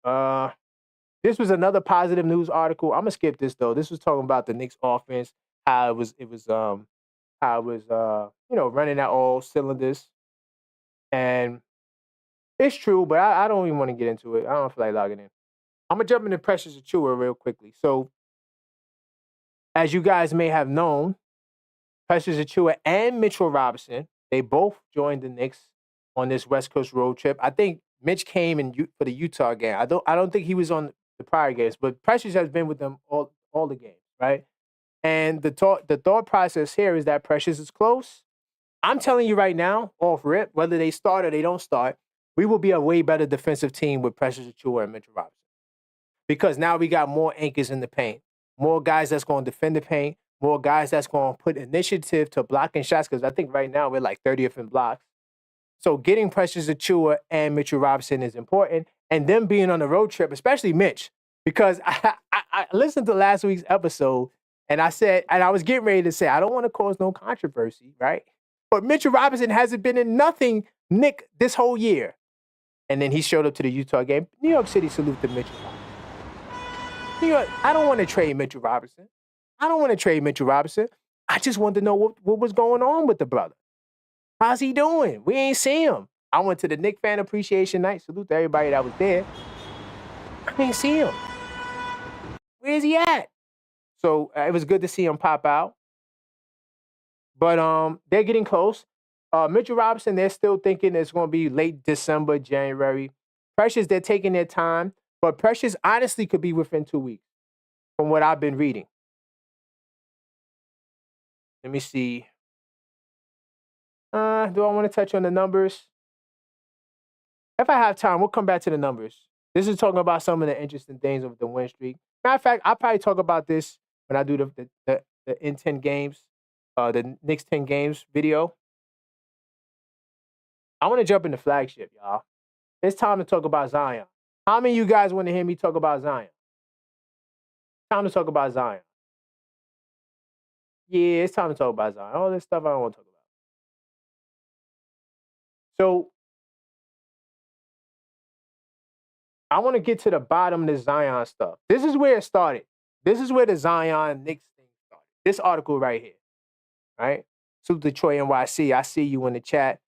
This was another positive news article. I'm gonna skip this though. This was talking about the Knicks offense, how it was running at all cylinders. And it's true, but I don't even want to get into it. I don't feel like logging in. I'm gonna jump into Precious Achiuwa real quickly. So, as you guys may have known, Precious Achiuwa and Mitchell Robinson, they both joined the Knicks on this West Coast road trip. I think Mitch came for the Utah game. I don't think he was on the prior games, but Precious has been with them all the games, right? And the thought process here is that Precious is close. I'm telling you right now, off rip, whether they start or they don't start, we will be a way better defensive team with Precious Achiuwa and Mitchell Robinson. Because now we got more anchors in the paint, more guys that's going to defend the paint, more guys that's going to put initiative to blocking shots, because I think right now we're like 30th in blocks. So getting Precious Achiuwa and Mitchell Robinson is important, and them being on the road trip, especially Mitch, because I listened to last week's episode, and I said, and I was getting ready to say, I don't want to cause no controversy, right? But Mitchell Robinson hasn't been in nothing Knick this whole year. And then he showed up to the Utah game. New York City, salute to Mitchell Robinson. New York, I don't want to trade Mitchell Robinson. I just want to know what was going on with the brother. How's he doing? We ain't see him. I went to the Knick fan appreciation night. Salute to everybody that was there. I ain't see him. Where's he at? So it was good to see him pop out. But they're getting close. Mitchell Robinson, they're still thinking it's going to be late December, January. Precious, they're taking their time. But Precious honestly could be within 2 weeks from what I've been reading. Let me see. Do I want to touch on the numbers? If I have time, we'll come back to the numbers. This is talking about some of the interesting things of the win streak. Matter of fact, I'll probably talk about this when I do the in 10 games, the Knicks 10 games video. I want to jump into flagship, y'all. It's time to talk about Zion. How many of you guys want to hear me talk about Zion? Time to talk about Zion. Yeah, it's time to talk about Zion. All this stuff I don't want to talk about. So I want to get to the bottom of the Zion stuff. This is where it started. This is where the Zion Knicks thing started. This article right here, right? Salute to Troy NYC. I see you in the chat.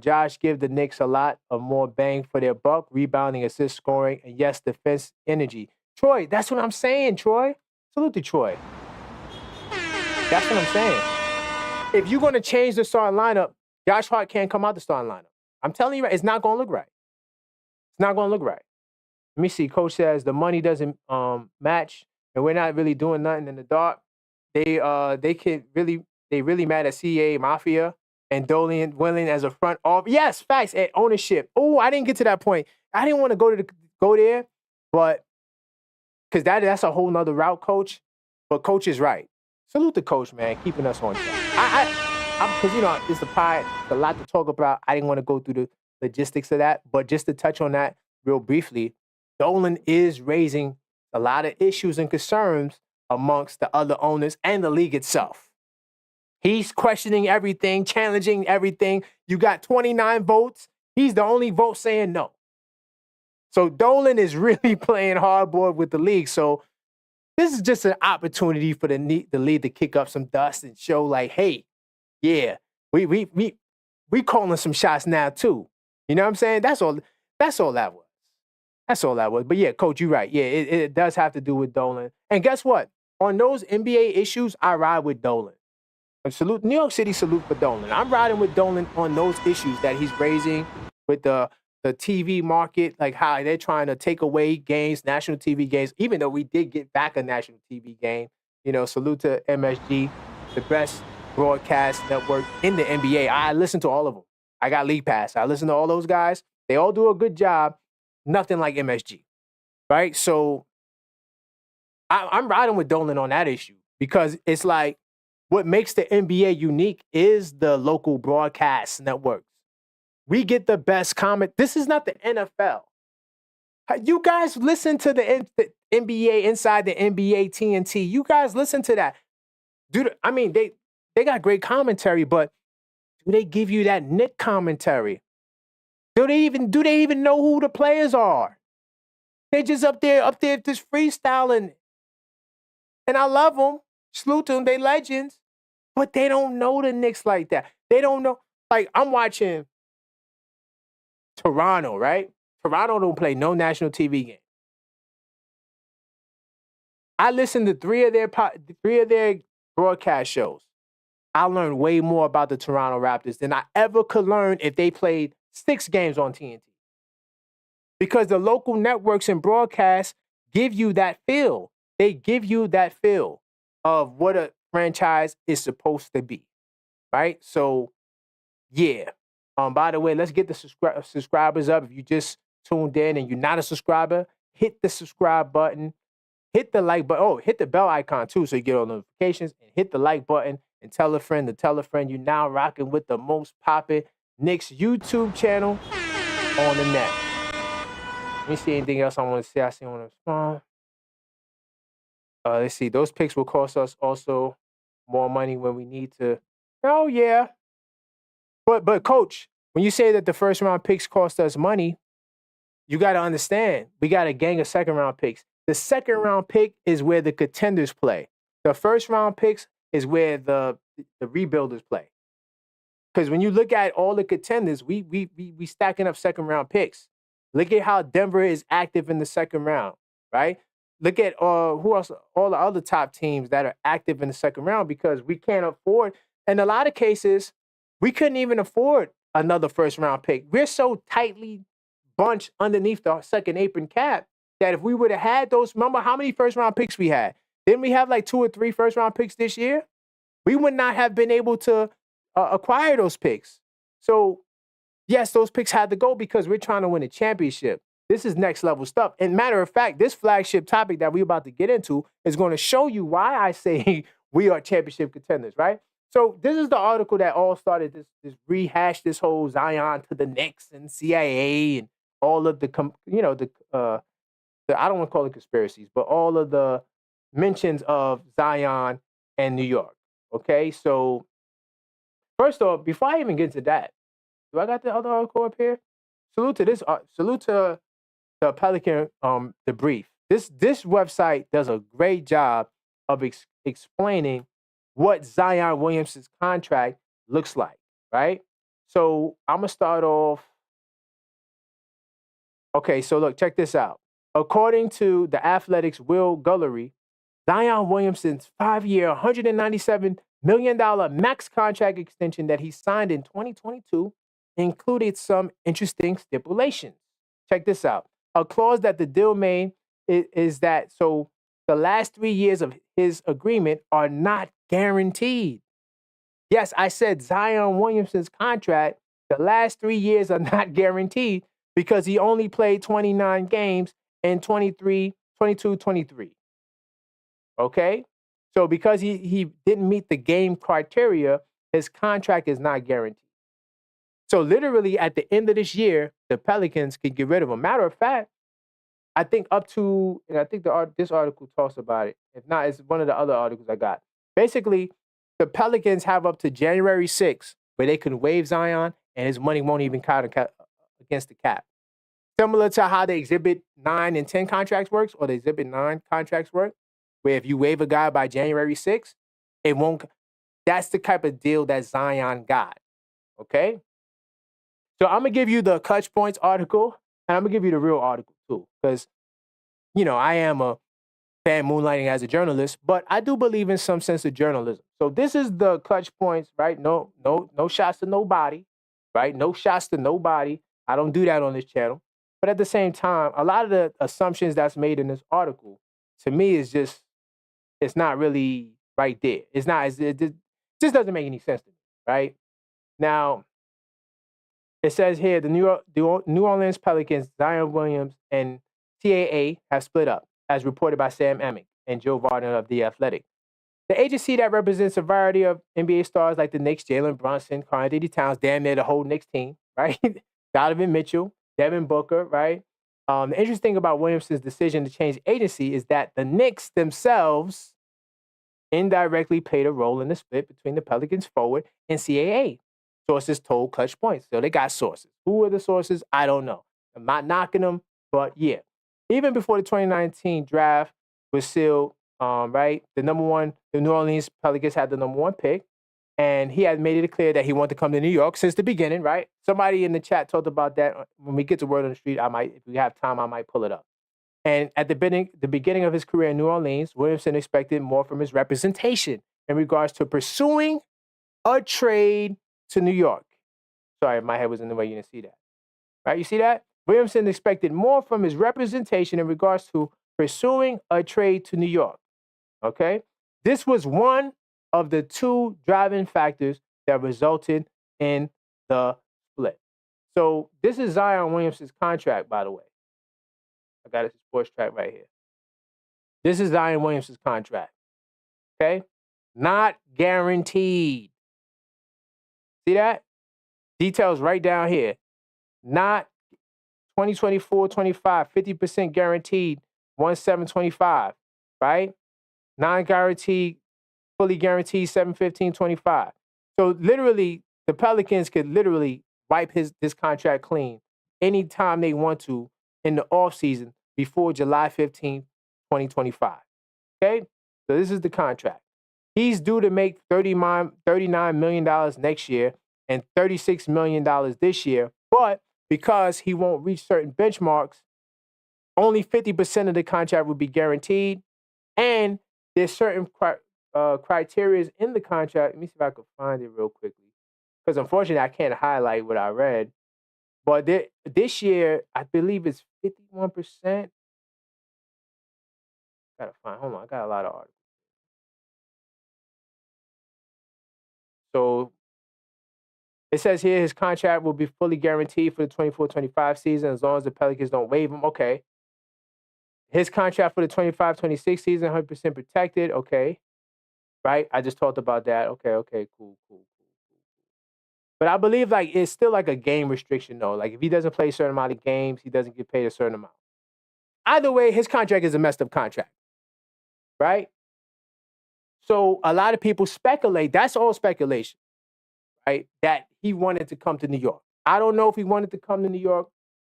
Josh give the Knicks a lot of more bang for their buck, rebounding, assist, scoring, and yes, defense energy. Troy, that's what I'm saying, Troy. Salute to Troy. That's what I'm saying. If you're going to change the starting lineup, Josh Hart can't come out the starting lineup. I'm telling you, it's not going to look right. It's not going to look right. Let me see. Coach says the money doesn't match, and we're not really doing nothing in the dark. They really mad at CA Mafia and Dolan willing as a front off. Yes, facts at ownership. Oh, I didn't get to that point. I didn't want to go there, but because that's a whole nother route, Coach. But Coach is right. Salute the Coach, man, keeping us on track. Because it's the pod, a lot to talk about. I didn't want to go through the logistics of that, but just to touch on that real briefly, Dolan is raising a lot of issues and concerns amongst the other owners and the league itself. He's questioning everything, challenging everything. You got 29 votes. He's the only vote saying no. So Dolan is really playing hardball with the league. So this is just an opportunity for the league to kick up some dust and show like, hey, yeah, we calling some shots now too. You know what I'm saying? That's all that was. That's all that was. But yeah, Coach, you're right. Yeah, it does have to do with Dolan. And guess what? On those NBA issues, I ride with Dolan. Salute New York City, salute for Dolan. I'm riding with Dolan on those issues that he's raising with the TV market, like how they're trying to take away games, national TV games, even though we did get back a national TV game. Salute to MSG, the best broadcast network in the NBA. I listen to all of them. I got League Pass. I listen to all those guys. They all do a good job. Nothing like MSG, right? So I'm riding with Dolan on that issue because it's like what makes the NBA unique is the local broadcast networks. We get the best comment. This is not the NFL. You guys listen to the NBA inside the NBA TNT. You guys listen to that. They got great commentary, but do they give you that Knick commentary? Do they even know who the players are? They're just up there just freestyling. And I love them. Salute to them. They legends. But they don't know the Knicks like that. They don't know. Like, I'm watching Toronto, right? Toronto don't play no national TV game. I listened to three of their broadcast shows. I learned way more about the Toronto Raptors than I ever could learn if they played 6 games on TNT. Because the local networks and broadcasts give you that feel. They give you that feel of what a franchise is supposed to be, right? So, yeah. By the way, let's get the subscribers up. If you just tuned in and you're not a subscriber, hit the subscribe button, hit the like button. Oh, hit the bell icon too so you get all notifications, and hit the like button and tell a friend to tell a friend. You're now rocking with the most popping Knicks YouTube channel on the net. Let me see anything else I want to say. I see on the phone. Let's see. Those picks will cost us also more money when we need to. Oh, yeah. But Coach, when you say that the first round picks cost us money, you got to understand, we got a gang of second round picks. The second round pick is where the contenders play. The first round picks is where the rebuilders play. Because when you look at all the contenders, we stacking up second round picks. Look at how Denver is active in the second round, right? Look at who else, all the other top teams that are active in the second round, because we can't afford, in a lot of cases, we couldn't even afford another first round pick. We're so tightly bunched underneath the second apron cap that if we would have had those, remember how many first round picks we had? Didn't we have like 2 or 3 first round picks this year? We would not have been able to acquire those picks. So yes, those picks had to go because we're trying to win a championship. This is next level stuff. And matter of fact, this flagship topic that we're about to get into is going to show you why I say we are championship contenders, right? So this is the article that all started this rehash this whole Zion to the Knicks and CIA and all of the I don't want to call it conspiracies, but all of the mentions of Zion and New York. Okay, so first off, before I even get to that, do I got the other article up here? Salute to this. Salute to the Pelican. The brief. This website does a great job of explaining what Zion Williamson's contract looks like. Right. So I'm gonna start off. Okay, so look, check this out. According to the Athletics' Will Gullery, Zion Williamson's 5-year, $197 million max contract extension that he signed in 2022 included some interesting stipulations. Check this out. A clause that the deal made is that so the last 3 years of his agreement are not guaranteed. Yes, I said Zion Williamson's contract, the last 3 years are not guaranteed because he only played 29 games in 22, 23. Okay? So because he didn't meet the game criteria, his contract is not guaranteed. So literally at the end of this year, the Pelicans can get rid of him. Matter of fact, I think up to, and I think this article talks about it. If not, it's one of the other articles I got. Basically, the Pelicans have up to January 6th where they can waive Zion and his money won't even count against the cap. Similar to how the Exhibit 9 and 10 contracts works, or the Exhibit 9 contracts work, where if you waive a guy by January 6th, it won't. That's the type of deal that Zion got. Okay? So I'm going to give you the Clutch Points article, and I'm going to give you the real article too, because, I am a fan moonlighting as a journalist, but I do believe in some sense of journalism. So this is the Clutch Points, right? No shots to nobody, right? No shots to nobody. I don't do that on this channel. But at the same time, a lot of the assumptions that's made in this article, to me, is just, it's not really right there. It's not, it just doesn't make any sense to me, right? Now, it says here, the New Orleans Pelicans, Zion Williams, and TAA have split up, as reported by Sam Amick and Joe Vardon of The Athletic. The agency that represents a variety of NBA stars like the Knicks, Jalen Brunson, Karl-Anthony Towns, damn near the whole Knicks team, right? Donovan Mitchell, Devin Booker, right? The interesting about Williamson's decision to change agency is that the Knicks themselves indirectly played a role in the split between the Pelicans forward and CAA. Sources told Clutch Points. So they got sources. Who are the sources? I don't know. I'm not knocking them, but yeah. Even before the 2019 draft was sealed, right? The New Orleans Pelicans had the number 1 pick, and he had made it clear that he wanted to come to New York since the beginning, right? Somebody in the chat talked about that. When we get to Word on the Street, if we have time, I might pull it up. And at the beginning of his career in New Orleans, Williamson expected more from his representation in regards to pursuing a trade to New York. Sorry, my head was in the way. You didn't see that. Right? You see that? Williamson expected more from his representation in regards to pursuing a trade to New York. Okay? This was one of the 2 driving factors that resulted in the split. So this is Zion Williamson's contract, by the way. I got his sports track right here. This is Zion Williamson's contract. Okay? Not guaranteed. See that? Details right down here. Not 2024-25, 50% guaranteed, 1725, right? Non-guaranteed, fully guaranteed, 7/15/25. So literally, the Pelicans could literally wipe this contract clean anytime they want to in the offseason before July 15th, 2025. Okay? So this is the contract. He's due to make $39 million next year and $36 million this year. But because he won't reach certain benchmarks, only 50% of the contract will be guaranteed. And there's certain criteria in the contract. Let me see if I can find it real quickly. Because unfortunately, I can't highlight what I read. But this year, I believe it's 51%. Hold on, I got a lot of articles. So it says here his contract will be fully guaranteed for the 24-25 season as long as the Pelicans don't waive him. Okay. His contract for the 25-26 season, 100% protected. Okay. Right? I just talked about that. Okay, cool. But I believe it's still like a game restriction though. Like if he doesn't play a certain amount of games, he doesn't get paid a certain amount. Either way, his contract is a messed up contract. Right? So a lot of people speculate, that's all speculation, right? That he wanted to come to New York. I don't know if he wanted to come to New York.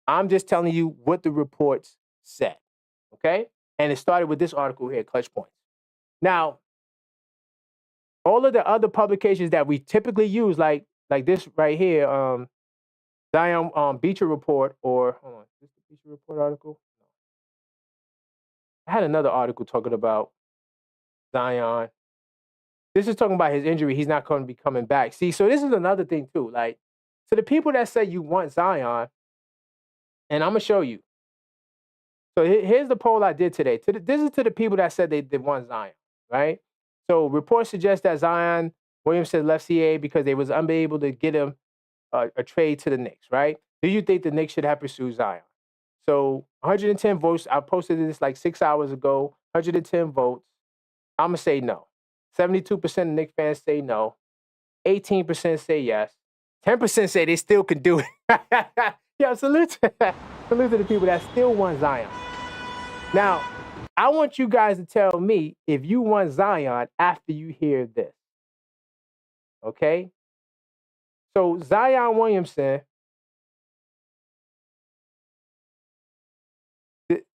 I'm just telling you what the reports said, okay? And it started with this article here, Clutch Points. Now, all of the other publications that we typically use, like this right here, Zion Beecher Report, or hold on, is this the Beecher Report article? No. I had another article talking about Zion. This is talking about his injury. He's not going to be coming back. See, so this is another thing too. Like, to the people that say you want Zion, and I'm gonna show you. So here's the poll I did today. This is to the people that said they want Zion, right? So reports suggest that Zion Williamson left CA because they was unable to get him a trade to the Knicks, right? Do you think the Knicks should have pursued Zion? So 110 votes. I posted this like 6 hours ago. 110 votes. I'm going to say no. 72% of Knicks fans say no. 18% say yes. 10% say they still can do it. Yeah, salute to the people that still want Zion. Now, I want you guys to tell me if you want Zion after you hear this. Okay? So Zion Williamson,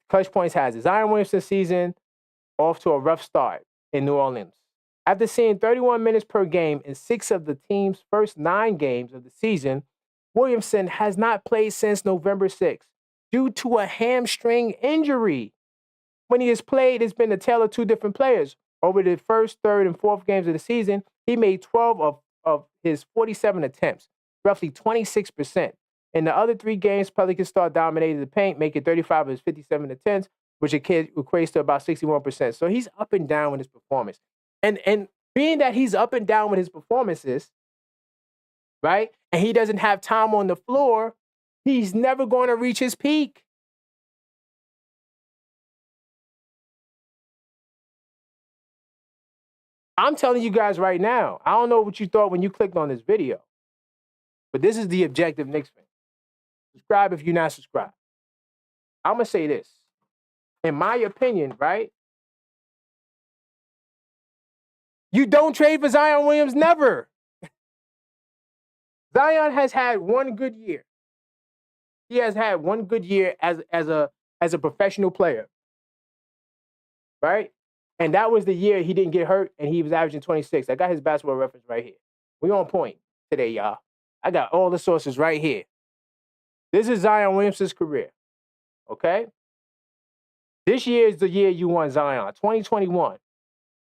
Clutch Points has it. Zion Williamson season off to a rough start in New Orleans. After seeing 31 minutes per game in 6 of the team's first 9 games of the season, Williamson has not played since November 6th due to a hamstring injury. When he has played, it's been a tale of two different players. Over the first, third, and fourth games of the season, he made 12 of his 47 attempts, roughly 26%. In the other 3 games, Pelicans star dominated the paint, making 35 of his 57 attempts, which equates to about 61%. So he's up and down with his performance. And being that he's up and down with his performances, right, and he doesn't have time on the floor, he's never going to reach his peak. I'm telling you guys right now, I don't know what you thought when you clicked on this video, but this is the objective Knicks fan. Subscribe if you're not subscribed. I'm going to say this. In my opinion, right, you don't trade for Zion Williams, never. Zion has had one good year. He has had one good year as a professional player, right? And that was the year he didn't get hurt, and he was averaging 26. I got his basketball reference right here. We on point today, y'all. I got all the sources right here. This is Zion Williamson's career, okay? This year is the year you want Zion, 2021.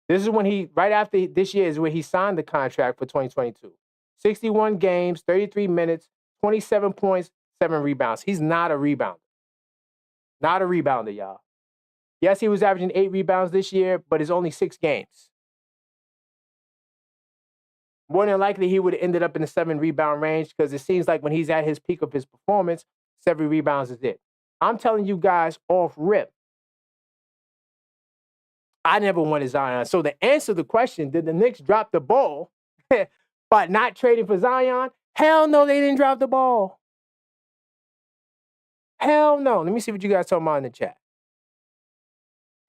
This is when right after this year is when he signed the contract for 2022. 61 games, 33 minutes, 27 points, 7 rebounds. He's not a rebounder. Not a rebounder, y'all. Yes, he was averaging 8 rebounds this year, but it's only 6 games. More than likely, he would have ended up in the 7 rebound range because it seems like when he's at his peak of his performance, 7 rebounds is it. I'm telling you guys off rip, I never wanted Zion. So to answer the question, did the Knicks drop the ball by not trading for Zion? Hell no, they didn't drop the ball. Hell no. Let me see what you guys talking about in the chat.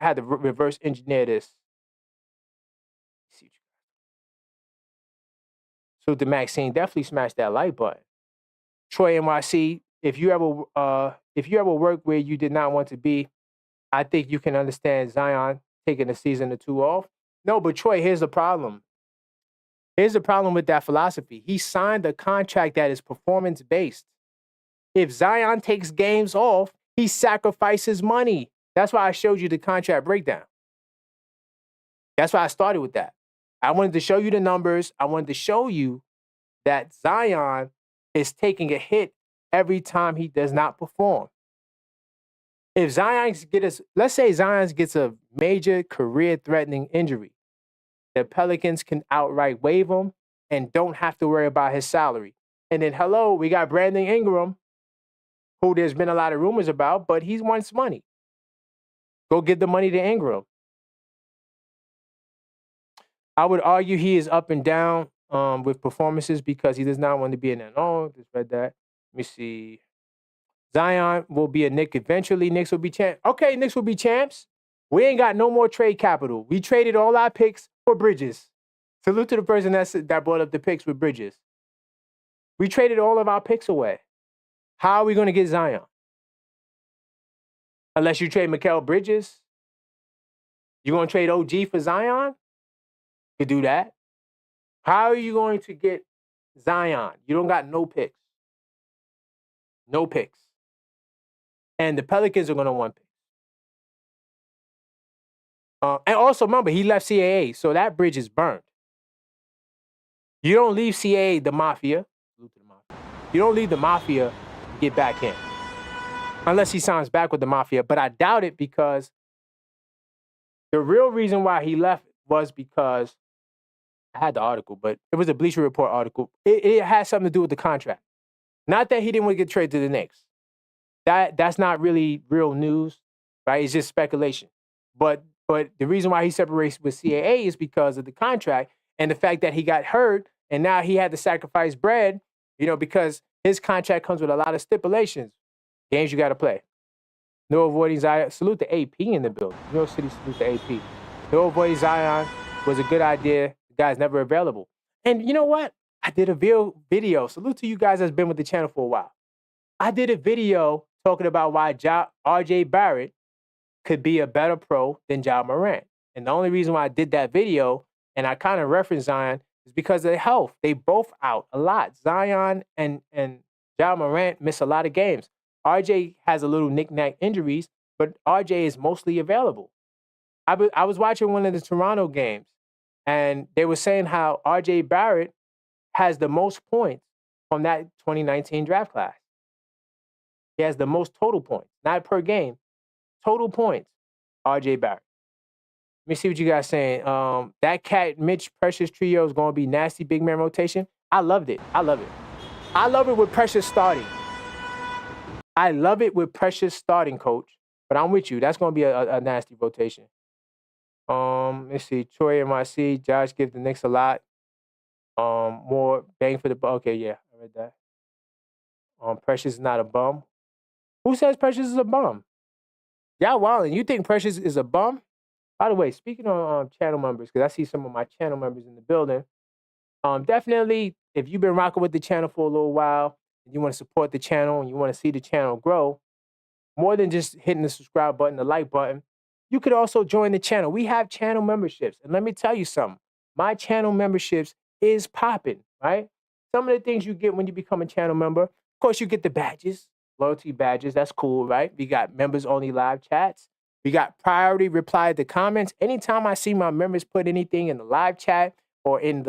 I had to reverse engineer this. So the Maxine definitely smashed that like button. Troy NYC, if you ever work where you did not want to be, I think you can understand Zion taking a season or 2 off. No, but Troy, here's the problem. Here's the problem with that philosophy. He signed a contract that is performance-based. If Zion takes games off, he sacrifices money. That's why I showed you the contract breakdown. That's why I started with that. I wanted to show you the numbers. I wanted to show you that Zion is taking a hit every time he does not perform. If let's say Zion gets a major career-threatening injury, the Pelicans can outright waive him and don't have to worry about his salary. And then, we got Brandon Ingram, who there's been a lot of rumors about, but he wants money. Go get the money to Ingram. I would argue he is up and down with performances because he does not want to be in an all. Just read that. Let me see. Zion will be a Knick eventually. Knicks will be champs. Okay, Knicks will be champs. We ain't got no more trade capital. We traded all our picks for Bridges. Salute to the person that brought up the picks with Bridges. We traded all of our picks away. How are we going to get Zion? Unless you trade Mikal Bridges. You going to trade OG for Zion? You could do that. How are you going to get Zion? You don't got no picks. No picks. And the Pelicans are going to want picks. And also, remember, he left CAA, so that bridge is burned. You don't leave CAA, the mafia. You don't leave the mafia to get back in. Unless he signs back with the mafia. But I doubt it, because the real reason why he left was because, I had the article, but it was a Bleacher Report article. It had something to do with the contract. Not that he didn't want to get traded to the Knicks. That's not really real news, right? It's just speculation. But the reason why he separates with CAA is because of the contract and the fact that he got hurt, and now he had to sacrifice bread, because his contract comes with a lot of stipulations. Games you got to play. No avoiding Zion. Salute the AP in the building. New York City, salute the AP. No avoiding Zion was a good idea. The guy's never available. And you know what? I did a video. Salute to you guys that's been with the channel for a while. I did a video talking about why RJ Barrett could be a better pro than Ja Morant. And the only reason why I did that video, and I kind of referenced Zion, is because of their health. They both out a lot. Zion and Ja Morant miss a lot of games. RJ has a little knick-knack injuries, but RJ is mostly available. I was watching one of the Toronto games, and they were saying how RJ Barrett has the most points from that 2019 draft class. He has the most total points, not per game. Total points, RJ Barrett. Let me see what you guys saying. That Cat Mitch Precious trio is going to be nasty big man rotation. I loved it. I love it. I love it with Precious starting. I love it with Precious starting, coach. But I'm with you. That's going to be a nasty rotation. Let's see. Troy MIC. Josh gives the Knicks a lot. More bang for the buck. Okay, yeah. I read that. Precious is not a bum. Who says Precious is a bum? Y'all wildin'. You think Precious is a bum? By the way, speaking of channel members, because I see some of my channel members in the building, definitely, if you've been rocking with the channel for a little while, and you want to support the channel, and you want to see the channel grow, more than just hitting the subscribe button, the like button, you could also join the channel. We have channel memberships. And let me tell you something. My channel memberships is popping, right? Some of the things you get when you become a channel member, of course, you get the badges, loyalty badges. That's cool, right? We got members-only live chats. We got priority reply to comments. Anytime I see my members put anything in the live chat or in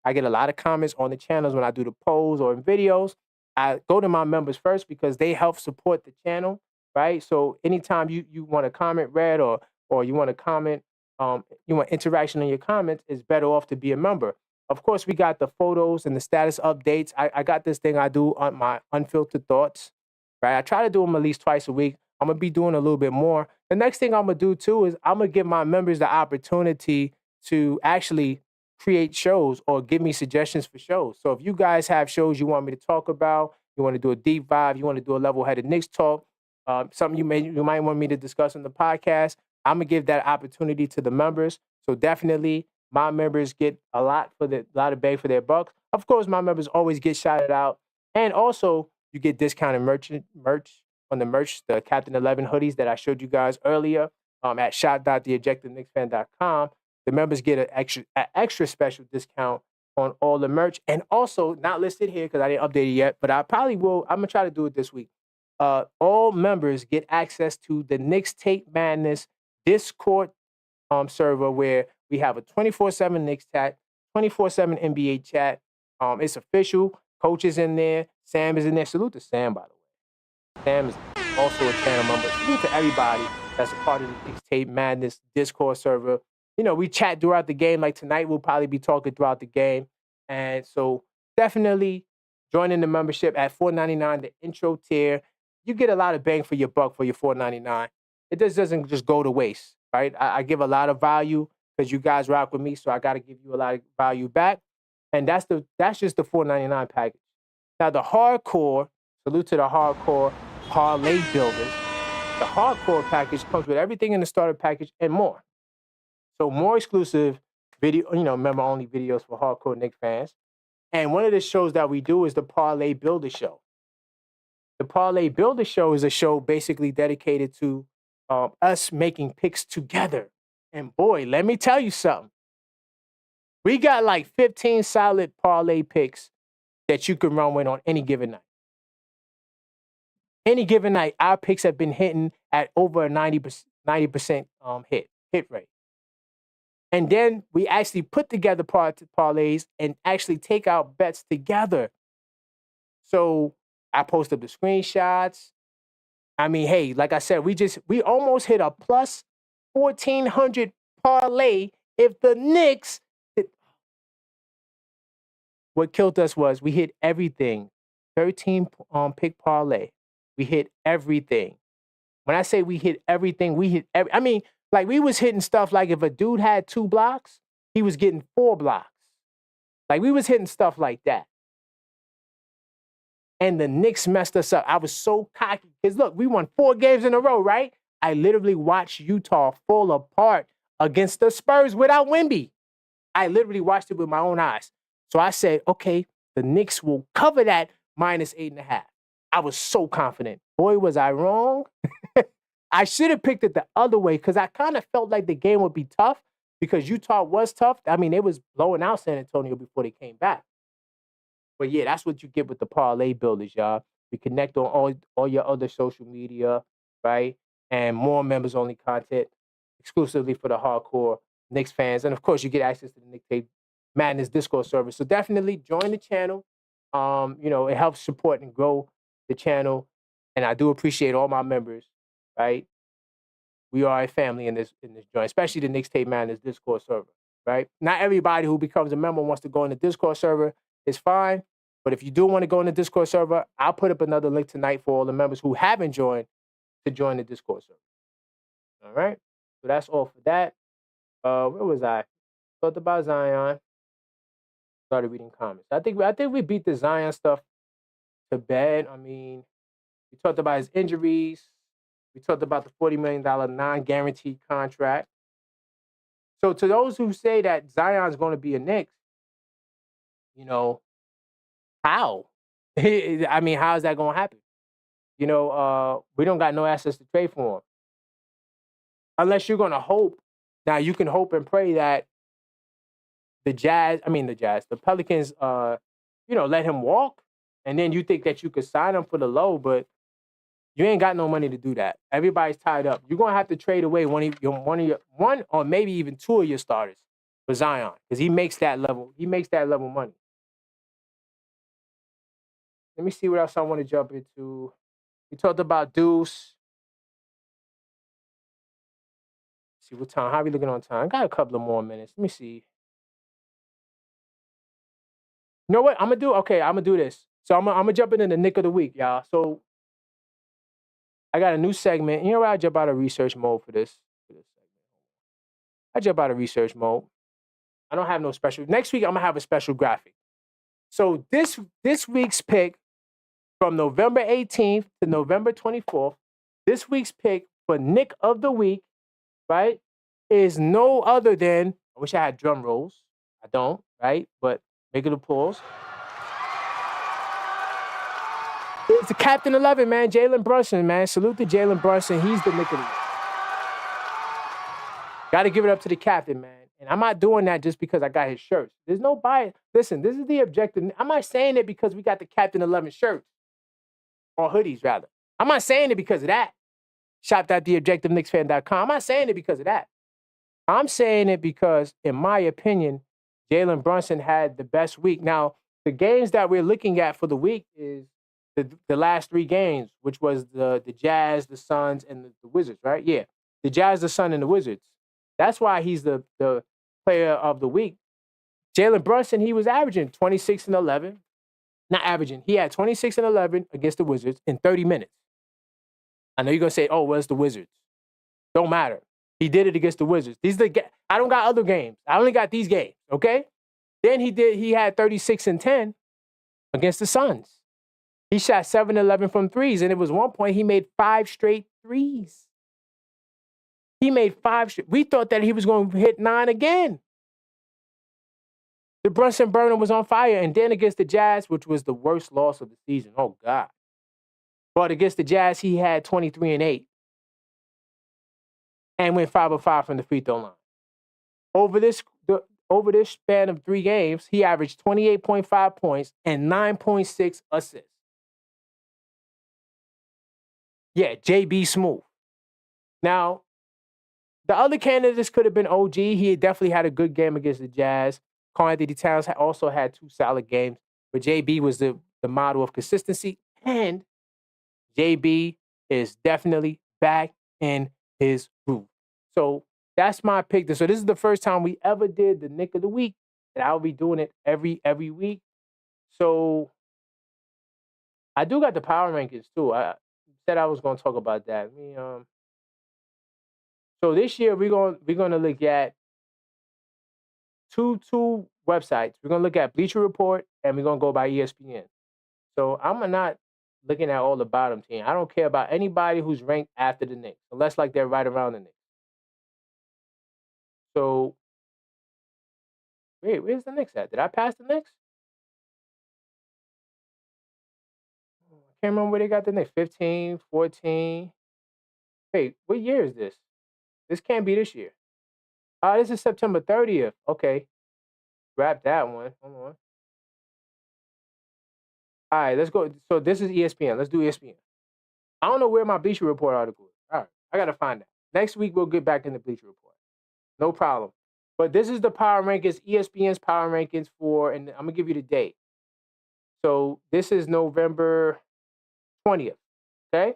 I get a lot of comments on the channels when I do the polls or in videos. I go to my members first because they help support the channel, right? So anytime you want to comment read or you want to comment, you want interaction in your comments, it's better off to be a member. Of course, we got the photos and the status updates. I got this thing I do on my unfiltered thoughts, right? I try to do them at least twice a week. I'm going to be doing a little bit more. The next thing I'm going to do, too, is I'm going to give my members the opportunity to actually create shows or give me suggestions for shows. So if you guys have shows you want me to talk about, you want to do a deep dive, you want to do a level-headed Knicks talk, something you might want me to discuss on the podcast, I'm going to give that opportunity to the members. So definitely, my members get a lot of bang for their bucks. Of course, my members always get shouted out. And also, you get discounted merch on the merch, the Captain 11 hoodies that I showed you guys earlier at shop.theobjectiveknicksfan.com. The members get an extra special discount on all the merch. And also, not listed here because I didn't update it yet, but I probably will. I'm going to try to do it this week. All members get access to the Knicks Tape Madness Discord server where we have a 24/7 Knicks chat, 24/7 NBA chat. It's official. Coach is in there. Sam is in there. Salute to Sam, by the way. Sam is also a channel member. Salute to everybody that's a part of the Knicks Tape Madness Discord server. We chat throughout the game. Like tonight, we'll probably be talking throughout the game. And so definitely joining the membership at $4.99, the intro tier. You get a lot of bang for your buck for your $4.99. It just doesn't just go to waste, right? I give a lot of value because you guys rock with me, so I got to give you a lot of value back. And that's just the $4.99 package. Now, the hardcore, salute to the hardcore parlay builders. The hardcore package comes with everything in the starter package and more. So more exclusive video, member-only videos for hardcore Knicks fans. And one of the shows that we do is the Parlay Builder Show. The Parlay Builder Show is a show basically dedicated to us making picks together. And boy, let me tell you something. We got like 15 solid parlay picks that you can run with on any given night. Any given night, our picks have been hitting at over a 90% hit rate. And then we actually put together parlays and actually take out bets together. So I posted the screenshots. I mean, hey, like I said, we almost hit a plus 1,400 parlay if the Knicks. What killed us was we hit everything. 13 pick parlay. We hit everything. When I say we hit everything, we hit I mean, like we was hitting stuff like if a dude had 2 blocks, he was getting 4 blocks. Like we was hitting stuff like that. And the Knicks messed us up. I was so cocky. Because look, we won 4 games in a row, right? I literally watched Utah fall apart against the Spurs without Wemby. I literally watched it with my own eyes. So I said, okay, the Knicks will cover that minus 8.5. I was so confident. Boy, was I wrong. I should have picked it the other way because I kind of felt like the game would be tough because Utah was tough. I mean, they was blowing out San Antonio before they came back. But yeah, that's what you get with the parlay builders, y'all. We connect on all your other social media, right? And more members-only content exclusively for the hardcore Knicks fans. And of course, you get access to the Knicks Tape Madness Discord server. So definitely join the channel. It helps support and grow the channel. And I do appreciate all my members, right? We are a family in this joint, especially the Knicks Tape Madness Discord server, right? Not everybody who becomes a member wants to go in the Discord server. It's fine. But if you do want to go in the Discord server, I'll put up another link tonight for all the members who haven't joined to join the Discord server. All right? So that's all for that. Where was I? Talked about Zion. Started reading comments. I think we beat the Zion stuff to bed. I mean, we talked about his injuries. We talked about the $40 million non-guaranteed contract. So to those who say that Zion's going to be a Knicks, how? I mean, how is that going to happen? We don't got no assets to trade for him. Unless you're going to hope. Now, you can hope and pray that the Pelicans, let him walk. And then you think that you could sign him for the low, but you ain't got no money to do that. Everybody's tied up. You're going to have to trade away one or maybe even 2 of your starters for Zion because he makes that level. He makes that level money. Let me see what else I want to jump into. We talked about Deuce. Let's see what time. How are we looking on time? I got a couple of more minutes. Let me see. You know what? I'm going to do this. So I'm going to jump into the Knick of the Week, y'all. So I got a new segment. You know what? I jump out of research mode for this segment. I jump out of research mode. I don't have no special. Next week, I'm going to have a special graphic. So this week's pick from November 18th to November 24th, this week's pick for Knick of the Week, right, is no other than, I wish I had drum rolls. I don't, right? But make it a pause. It's the Captain 11, man, Jalen Brunson, man. Salute to Jalen Brunson. He's the Knick of the Week. Got to give it up to the captain, man. And I'm not doing that just because I got his shirts. There's no bias. Listen, this is the objective. I'm not saying it because we got the Captain 11 shirts. Or hoodies, rather. I'm not saying it because of that. Shop.theobjectiveknicksfan.com. I'm not saying it because of that. I'm saying it because, in my opinion, Jalen Brunson had the best week. Now, the games that we're looking at for the week is the last 3 games, which was the Jazz, the Suns, and the Wizards, right? Yeah. The Jazz, the Suns, and the Wizards. That's why he's the player of the week. Jalen Brunson, he was averaging 26 and 11. Not averaging. He had 26 and 11 against the Wizards in 30 minutes. I know you're going to say, oh, well, it's the Wizards. Don't matter. He did it against the Wizards. I don't got other games. I only got these games, okay? Then he had 36 and 10 against the Suns. He shot 7-11 from threes, and it was one point he made 5 straight threes. He made 5 straight. We thought that he was going to hit 9 again. The Brunson burner was on fire. And then against the Jazz, which was the worst loss of the season. Oh, God. But against the Jazz, he had 23 and 8. And went 5 of 5 from the free throw line. Over this span of 3 games, he averaged 28.5 points and 9.6 assists. Yeah, JB Smooth. Now, the other candidates could have been OG. He definitely had a good game against the Jazz. Karl-Anthony Towns also had 2 solid games, but JB was the model of consistency. And JB is definitely back in his groove. So that's my pick. So this is the first time we ever did the Knick of the Week, and I'll be doing it every week. So I do got the power rankings too. I said I was going to talk about that. So this year we're going to look at two websites. We're going to look at Bleacher Report and we're going to go by ESPN. So I'm not looking at all the bottom team. I don't care about anybody who's ranked after the Knicks, unless like they're right around the Knicks. So wait, where's the Knicks at? Did I pass the Knicks? I can't remember where they got the Knicks. 15, 14. Wait, what year is this? This can't be this year. This is September 30th. Okay. Grab that one. Hold on. All right, let's go. So this is ESPN. Let's do ESPN. I don't know where my Bleacher Report article is. All right, I got to find that. Next week, we'll get back in the Bleacher Report. No problem. But this is the power rankings, ESPN's power rankings and I'm going to give you the date. So this is November 20th, okay?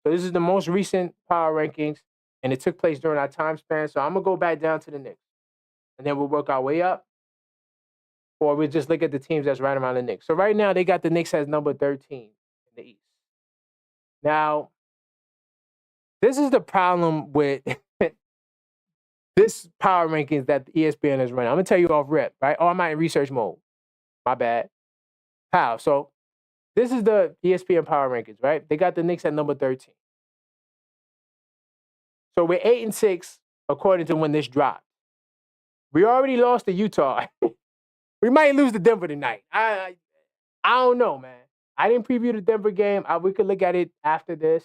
So this is the most recent power rankings, and it took place during our time span. So I'm going to go back down to the Knicks, and then we'll work our way up, or we'll just look at the teams that's right around the Knicks. So right now, they got the Knicks as number 13 in the East. Now, this is the problem with this power rankings that the ESPN is running. I'm going to tell you off rip, right? Oh, I'm not in research mode. My bad. How? So this is the ESPN power rankings, right? They got the Knicks at number 13. So we're 8-6 according to when this dropped. We already lost to Utah. We might lose to Denver tonight. I don't know, man. I didn't preview the Denver game. We could look at it after this.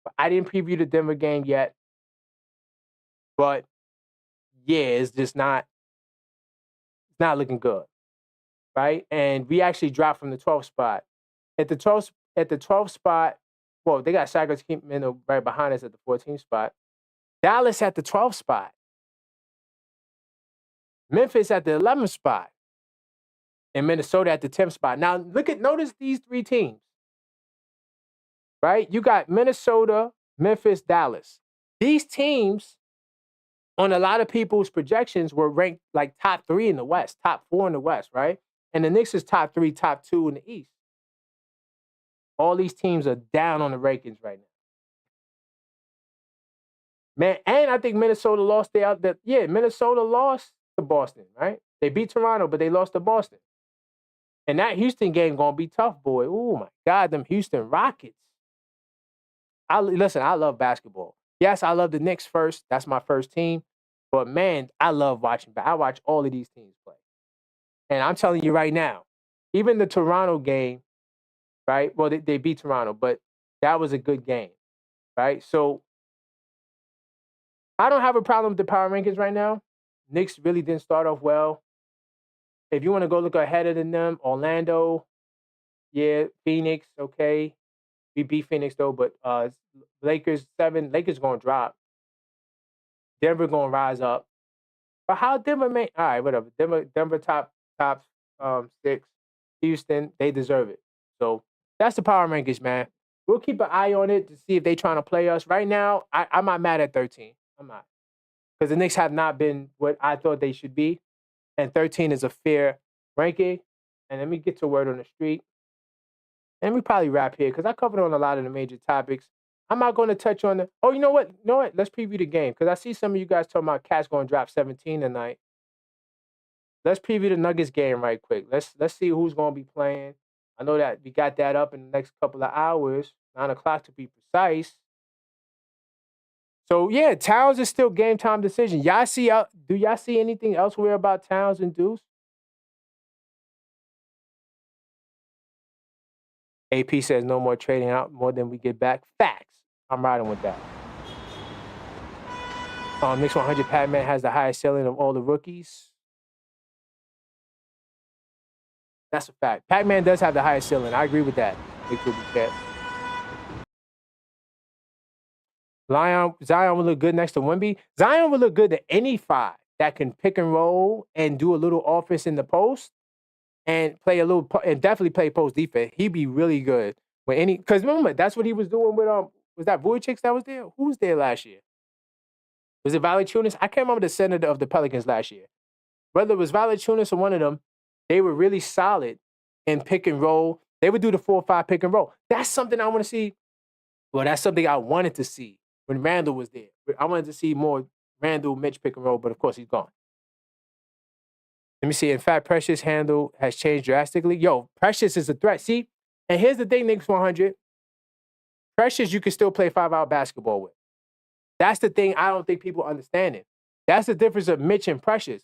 But I didn't preview the Denver game yet. But yeah, it's just not looking good. Right? And we actually dropped from the 12th spot. At the 12th spot, well, they got Sacramento right behind us at the 14th spot. Dallas at the 12th spot. Memphis at the 11th spot. And Minnesota at the 10th spot. Now, notice these 3 teams. Right? You got Minnesota, Memphis, Dallas. These teams, on a lot of people's projections, were ranked like top 3 in the West, top 4 in the West, right? And the Knicks is top 3, top 2 in the East. All these teams are down on the rankings right now. Man, and I think Minnesota lost Minnesota lost to Boston, right? They beat Toronto, but they lost to Boston. And that Houston game gonna be tough, boy. Oh my God, them Houston Rockets. I love basketball. Yes, I love the Knicks first. That's my first team. But man, I love watching. I watch all of these teams play. And I'm telling you right now, even the Toronto game, right? Well, they beat Toronto, but that was a good game, right? So I don't have a problem with the power rankings right now. Knicks really didn't start off well. If you want to go look ahead of them, Orlando, yeah, Phoenix, okay. We beat Phoenix though, but Lakers 7, Lakers gonna drop. Denver gonna rise up. But how Denver all right, whatever. Denver top 6. Houston, they deserve it. So that's the power rankings, man. We'll keep an eye on it to see if they trying to play us. Right now, I'm not mad at 13. I'm not. Because the Knicks have not been what I thought they should be. And 13 is a fair ranking. And let me get to word on the street. And we probably wrap here because I covered on a lot of the major topics. I'm not going to touch on oh, you know what? Let's preview the game because I see some of you guys talking about Cat's going to drop 17 tonight. Let's preview the Nuggets game right quick. Let's see who's going to be playing. I know that we got that up in the next couple of hours, 9 o'clock to be precise. So, yeah, Towns is still game time decision. Do y'all see anything elsewhere about Towns and Deuce? AP says no more trading out more than we get back. Facts. I'm riding with that. Knicks 100 Pac-Man has the highest ceiling of all the rookies. That's a fact. Pac-Man does have the highest ceiling. I agree with that. Knicks will be kept. Zion will look good next to Wemby. Zion will look good to any five that can pick and roll and do a little offense in the post and play a little and definitely play post defense. He'd be really good with any. Because remember, that's what he was doing with was that Vujicic that was there? Who was there last year? Was it Valanciunas? I can't remember the center of the Pelicans last year. Whether it was Valanciunas or one of them, they were really solid in pick and roll. They would do the 4-5 pick and roll. That's something I want to see. Well, that's something I wanted to see when Randall was there. I wanted to see more Randall, Mitch pick and roll, but of course he's gone. Let me see. In fact, Precious handle has changed drastically. Yo, Precious is a threat. See? And here's the thing, Knicks 100. Precious, you can still play 5-out basketball with. That's the thing I don't think people understand it. That's the difference of Mitch and Precious.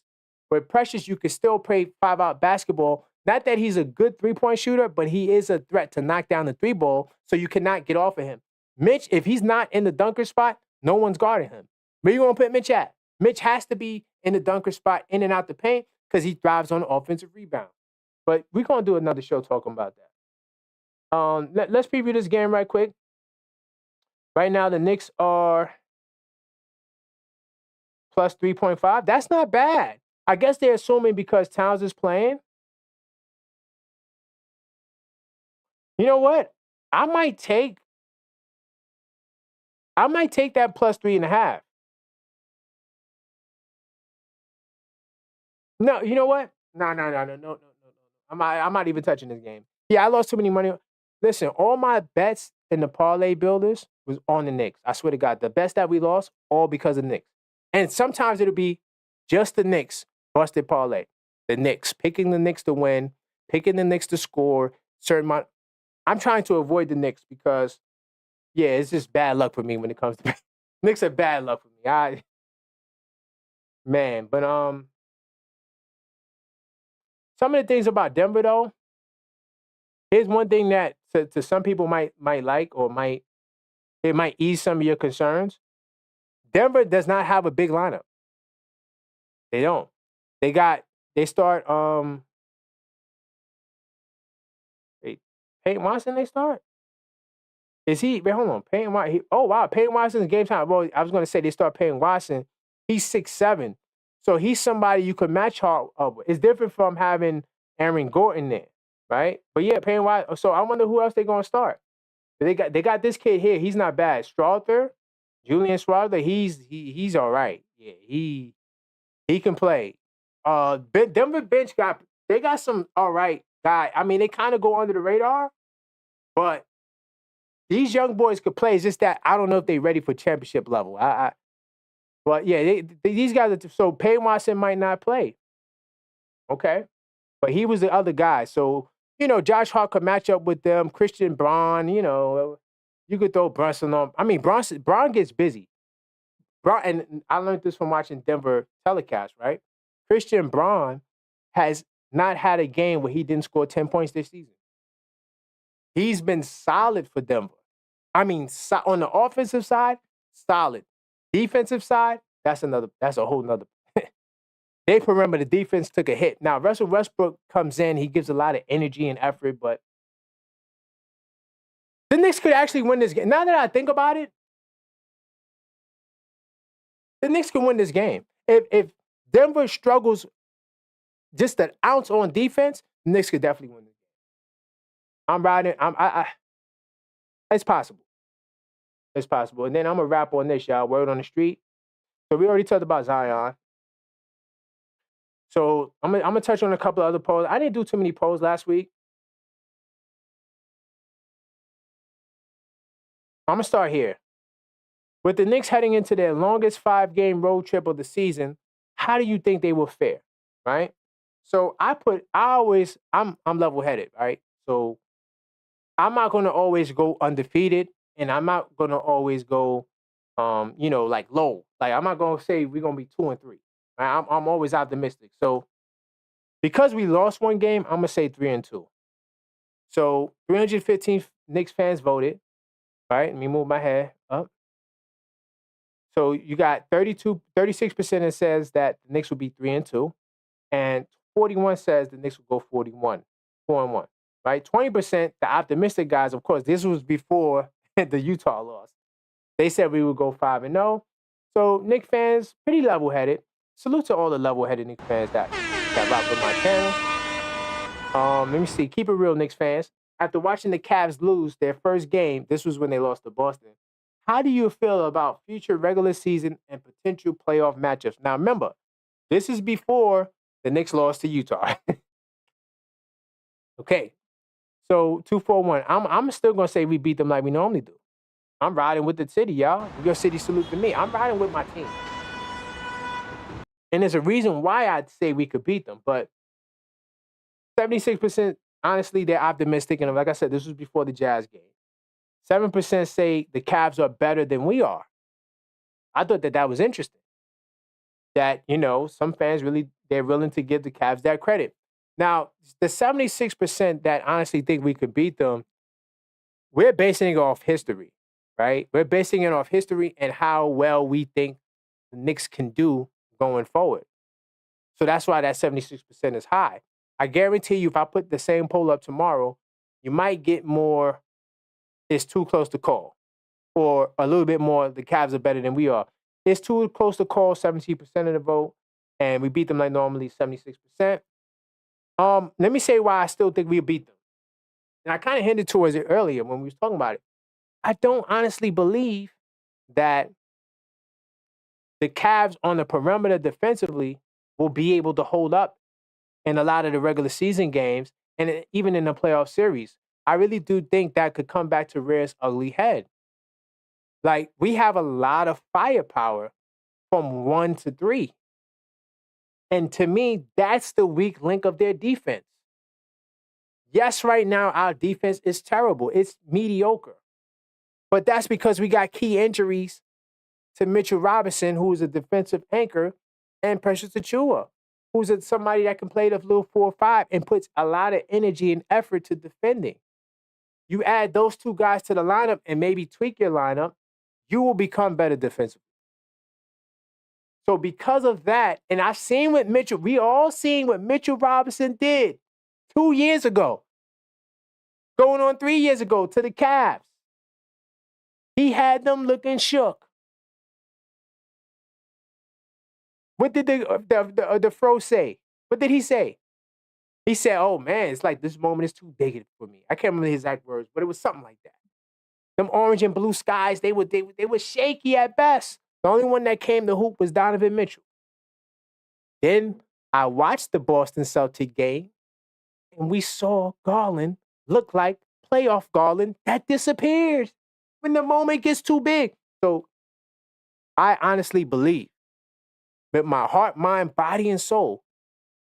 With Precious, you can still play 5-out basketball. Not that he's a good three-point shooter, but he is a threat to knock down the three ball, so you cannot get off of him. Mitch, if he's not in the dunker spot, no one's guarding him. Where you going to put Mitch at? Mitch has to be in the dunker spot, in and out the paint, because he thrives on offensive rebound. But we're going to do another show talking about that. Let's preview this game right quick. Right now, the Knicks are plus 3.5. That's not bad. I guess they're assuming because Towns is playing. You know what? I might take that plus 3.5. No, you know what? No. I'm not even touching this game. Yeah, I lost too many money. Listen, all my bets in the parlay builders was on the Knicks. I swear to God, the best that we lost, all because of the Knicks. And sometimes it'll be just the Knicks busted parlay. The Knicks, picking the Knicks to win, picking the Knicks to score, certain amount. I'm trying to avoid the Knicks because, yeah, it's just bad luck for me when it comes to Knicks are bad luck for me. But some of the things about Denver though, here's one thing that to some people might like or might ease some of your concerns. Denver does not have a big lineup. They don't. They start Payne Watson they start? Is he wait, hold on. Payne Watson. Oh wow, Payne Watson's game time. Well, I was gonna say they start Payne Watson. He's 6'7". So he's somebody you could match up with. It's different from having Aaron Gordon there, right? But yeah, Payne Watson. So I wonder who else they're gonna start. They got this kid here. He's not bad. Strawther, Julian Strawther, he's all right. Yeah, he can play. Denver bench got some all right guy. I mean, they kind of go under the radar, but these young boys could play. It's just that I don't know if they're ready for championship level. But yeah, these guys are. So Payne Watson might not play. Okay, but he was the other guy. So Josh Hart could match up with them. Christian Braun. You could throw Brunson on. I mean, Braun gets busy. And I learned this from watching Denver telecast. Right, Christian Braun has not had a game where he didn't score 10 points this season. He's been solid for Denver. I mean, on the offensive side, solid. Defensive side, that's a whole nother. They remember the defense took a hit. Now, Russell Westbrook comes in. He gives a lot of energy and effort, but the Knicks could actually win this game. Now that I think about it, the Knicks can win this game. If Denver struggles just an ounce on defense, the Knicks could definitely win this game. I'm riding. It's possible. It's possible. And then I'm going to wrap on this, y'all. Word on the street. So we already talked about Zion. So I'm gonna touch on a couple of other polls. I didn't do too many polls last week. I'm going to start here. With the Knicks heading into their longest 5-game road trip of the season, how do you think they will fare, right? So I'm level-headed, right? So I'm not going to always go undefeated, and I'm not going to always go, like low. Like I'm not going to say we're going to be 2-3. Right? I'm always optimistic. So because we lost one game, I'm going to say 3-2. So 315 Knicks fans voted. All right, let me move my head up. So you got 36% that says that the Knicks will be 3-2, and 41 says the Knicks will go 4-1, right? 20%, the optimistic guys, of course, this was before the Utah loss. They said we would go 5-0. So Knicks fans, pretty level-headed. Salute to all the level-headed Knicks fans that rock with my channel. Let me see. Keep it real, Knicks fans. After watching the Cavs lose their first game, this was when they lost to Boston. How do you feel about future regular season and potential playoff matchups? Now, remember, this is before the Knicks lost to Utah. Okay, so 2-4-1. I'm still gonna say we beat them like we normally do. I'm riding with the city, y'all. Your city salute to me. I'm riding with my team, and there's a reason why I'd say we could beat them. But 76%, honestly, they're optimistic, and like I said, this was before the Jazz game. 7% say the Cavs are better than we are. I thought that was interesting. That, some fans they're willing to give the Cavs that credit. Now, the 76% that honestly think we could beat them, we're basing it off history, right? We're basing it off history and how well we think the Knicks can do going forward. So that's why that 76% is high. I guarantee you, if I put the same poll up tomorrow, you might get more, it's too close to call, or a little bit more, the Cavs are better than we are. It's too close to call, 17% of the vote, and we beat them like normally, 76%. Let me say why I still think we beat them. And I kind of hinted towards it earlier when we was talking about it. I don't honestly believe that the Cavs on the perimeter defensively will be able to hold up in a lot of the regular season games and even in the playoff series. I really do think that could come back to rear its ugly head. Like, we have a lot of firepower from 1 to 3. And to me, that's the weak link of their defense. Yes, right now, our defense is terrible. It's mediocre. But that's because we got key injuries to Mitchell Robinson, who's a defensive anchor, and Precious Achiuwa, who's somebody that can play the little 4-5 and puts a lot of energy and effort to defending. You add those two guys to the lineup and maybe tweak your lineup, you will become better defensively. So because of that, and I've seen what we all seen what Mitchell Robinson did 2 years ago, going on 3 years ago to the Cavs. He had them looking shook. What did the Fro say? What did he say? He said, "Oh man, it's like this moment is too big for me." I can't remember the exact words, but it was something like that. Them orange and blue skies, they were shaky at best. The only one that came to hoop was Donovan Mitchell. Then I watched the Boston Celtics game, and we saw Garland look like playoff Garland that disappears when the moment gets too big. So I honestly believe with my heart, mind, body, and soul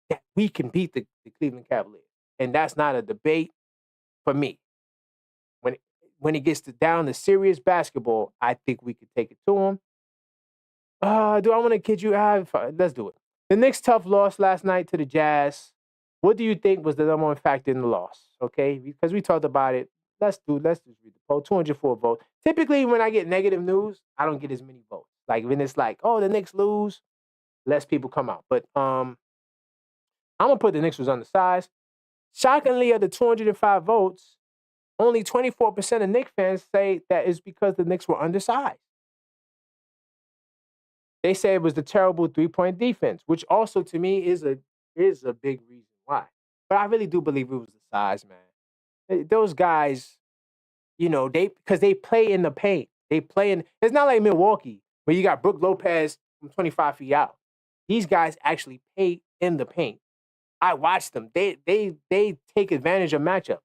that we can beat the Cleveland Cavaliers. And that's not a debate for me. When it gets down to serious basketball, I think we could take it to them. Do I want to kid you? Let's do it. The Knicks' tough loss last night to the Jazz. What do you think was the number one factor in the loss? Okay, because we talked about it. Let's just read the poll. 204 votes. Typically, when I get negative news, I don't get as many votes. Like when it's like, oh, the Knicks lose, less people come out. But I'm gonna put the Knicks was undersized. Shockingly, of the 205 votes, only 24% of Knicks fans say that it's because the Knicks were undersized. They say it was the terrible 3-point defense, which also to me is a big reason why. But I really do believe it was the size, man. Those guys, because they play in the paint. It's not like Milwaukee where you got Brook Lopez from 25 feet out. These guys actually play in the paint. I watched them. They take advantage of matchups.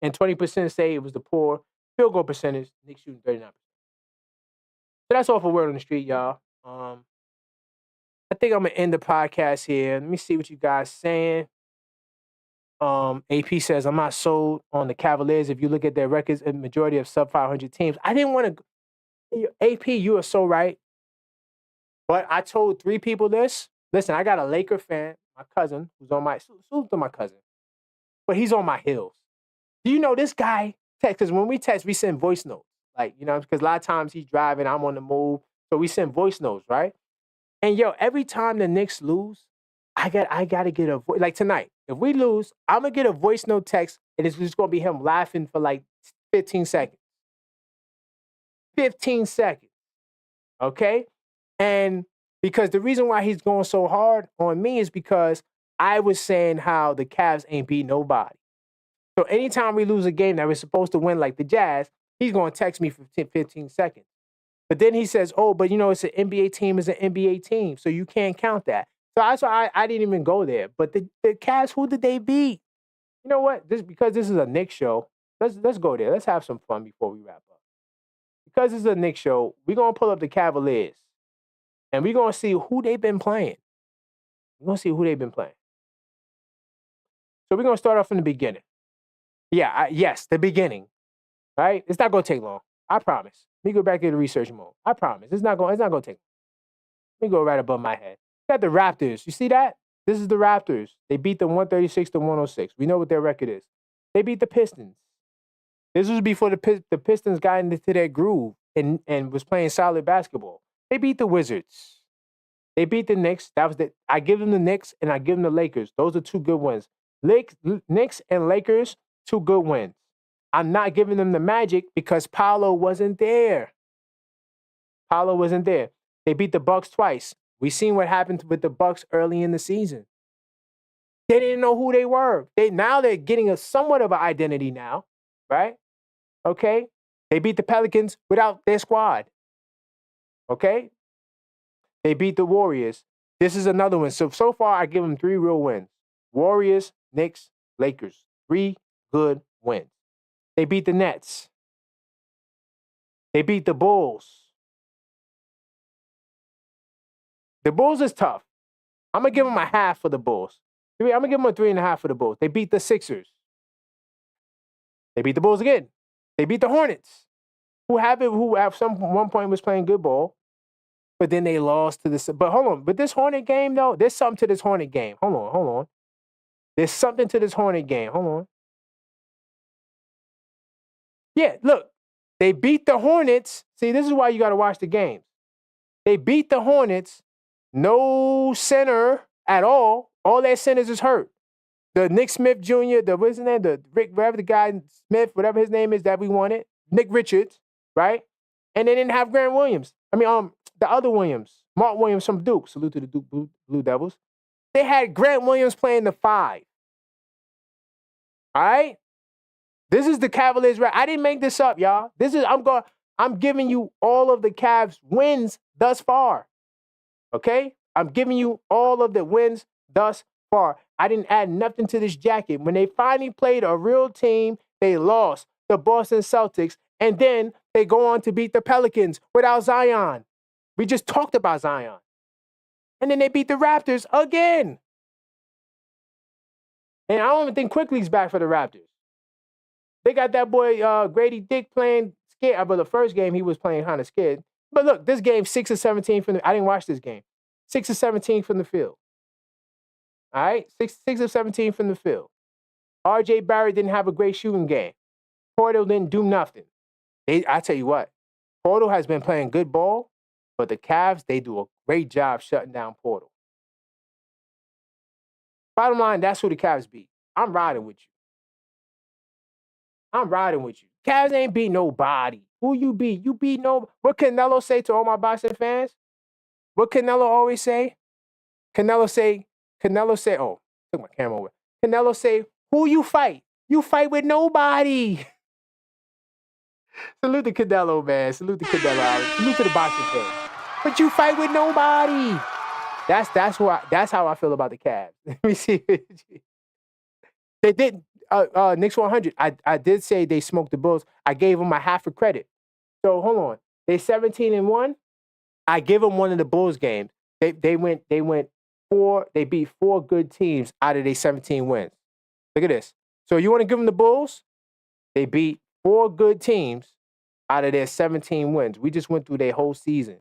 And 20% say it was the poor field goal percentage. Knicks shooting 39%. So that's all for Word on the Street, y'all. I think I'm going to end the podcast here. Let me see what you guys saying. AP says, I'm not sold on the Cavaliers. If you look at their records, a majority of sub-500 teams. I didn't want to... AP, you are so right. But I told 3 people this. Listen, I got a Laker fan, my cousin, who's on my... Salute to my cousin. but he's on my heels. Do you know this guy text? Because when we text, we send voice notes. Like, because a lot of times he's driving, I'm on the move. So we send voice notes, right? And yo, every time the Knicks lose, I gotta get a voice. Like tonight, if we lose, I'm gonna get a voice note text, and it's just gonna be him laughing for like 15 seconds. 15 seconds. Okay? And because the reason why he's going so hard on me is because I was saying how the Cavs ain't beat nobody. So anytime we lose a game that we're supposed to win like the Jazz, he's going to text me for 15 seconds. But then he says, oh, but it's an NBA team is an NBA team, so you can't count that. So that's why I didn't even go there. But the Cavs, who did they beat? You know what? Because this is a Knicks show, let's go there. Let's have some fun before we wrap up. Because this is a Knicks show, we're going to pull up the Cavaliers. And we're going to see who they've been playing. We're going to see who they've been playing. So we're going to start off from the beginning. Yeah, yes, the beginning. Right? It's not going to take long. I promise. Let me go back to the research mode. I promise. It's not going to take long. Let me go right above my head. Got the Raptors. You see that? This is the Raptors. They beat them 136-106. We know what their record is. They beat the Pistons. This was before the Pistons got into their groove and was playing solid basketball. They beat the Wizards. They beat the Knicks. I give them the Knicks and I give them the Lakers. Those are two good wins. Knicks and Lakers, two good wins. I'm not giving them the Magic because Paolo wasn't there. They beat the Bucks twice. We seen what happened with the Bucks early in the season. They didn't know who they were. Now they're getting somewhat of an identity now, right? Okay? They beat the Pelicans without their squad. Okay? They beat the Warriors. This is another one. So far, I give them 3 real wins. Warriors, Knicks, Lakers. 3 good wins. They beat the Nets. They beat the Bulls. The Bulls is tough. I'm going to give them a half for the Bulls. I'm going to give them a 3.5 for the Bulls. They beat the Sixers. They beat the Bulls again. They beat the Hornets, who at one point was playing good ball. But then they lost to this. But hold on. But this Hornet game, though, there's something to this Hornet game. Hold on. There's something to this Hornet game. Hold on. Yeah, look. They beat the Hornets. See, this is why you got to watch the games. They beat the Hornets. No center at all. All their centers is hurt. The Nick Smith Jr., what's his name? The Rick, whatever the guy, Smith, whatever his name is that we wanted. Nick Richards, right? And they didn't have Grant Williams. The other Williams, Mark Williams from Duke. Salute to the Duke Blue Devils. They had Grant Williams playing the 5. All right? This is the Cavaliers. I didn't make this up, y'all. I'm giving you all of the Cavs wins thus far. Okay? I'm giving you all of the wins thus far. I didn't add nothing to this jacket. When they finally played a real team, they lost the Boston Celtics, and then they go on to beat the Pelicans without Zion. We just talked about Zion. And then they beat the Raptors again. And I don't even think Quickly's back for the Raptors. They got that boy Grady Dick playing scared. But the first game, he was playing kind of scared. But look, this game, 6 of 17 from I didn't watch this game. 6 of 17 from the field. All right? 6 of 17 from the field. R.J. Barrett didn't have a great shooting game. Porto didn't do nothing. I tell you what, Porto has been playing good ball, but the Cavs, they do a great job shutting down Porto. Bottom line, that's who the Cavs beat. I'm riding with you. Cavs ain't beat nobody. Who you beat? You beat nobody. What Canelo say to all my boxing fans? What Canelo always say? Canelo say, oh, took my camera over. Canelo say, who you fight? You fight with nobody. Salute to Canelo, man. Salute to Canelo. Salute to the boxing fans. But you fight with nobody. That's how I feel about the Cavs. Let me see. They did Knicks 100. I did say they smoked the Bulls. I gave them a half a credit. So hold on. They 17-1. I give them one of the Bulls games. They went 4. They beat 4 good teams out of their 17 wins. Look at this. So you want to give them the Bulls? They beat 4 good teams out of their 17 wins. We just went through their whole season.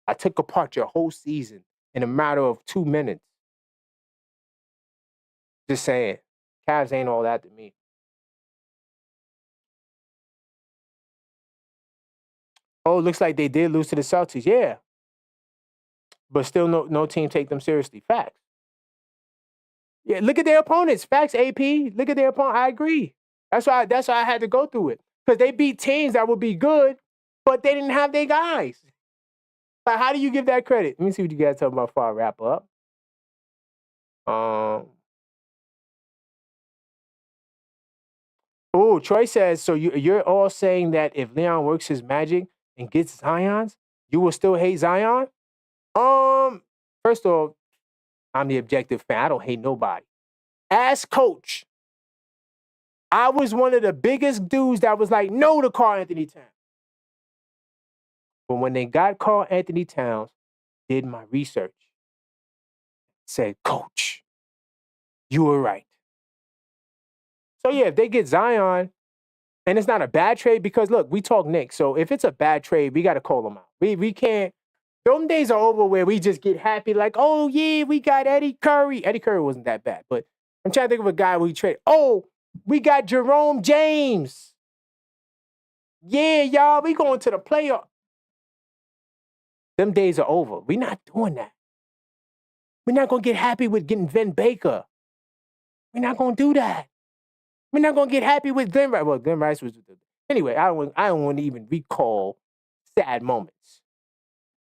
I took apart your whole season in a matter of 2 minutes. Just saying. Cavs ain't all that to me. Oh, looks like they did lose to the Celtics. Yeah. But still no team take them seriously. Facts. Yeah, look at their opponents. Facts, AP. Look at their opponent. I agree. That's why I had to go through it. Because they beat teams that would be good, but they didn't have their guys. Like, how do you give that credit? Let me see what you guys talking about before I wrap up. Oh, Troy says, so you're all saying that if Leon works his magic and gets Zion's, you will still hate Zion? First off, I'm the objective fan. I don't hate nobody. As coach, I was one of the biggest dudes that was like, no to Karl Anthony Towns. But when they got Karl Anthony Towns, did my research, said, Coach, you were right. So yeah, if they get Zion, and it's not a bad trade because look, we talk Knicks. So if it's a bad trade, we got to call them out. We can't. Those days are over where we just get happy like, oh yeah, we got Eddie Curry. Eddie Curry wasn't that bad, but I'm trying to think of a guy we trade. Oh, we got Jerome James. Yeah, y'all, we going to the playoff. Them days are over. We're not doing that. We're not going to get happy with getting Vin Baker. We're not going to do that. We're not going to get happy with Glenn Rice. Well, Glenn Rice was... Anyway, I don't want to even recall sad moments.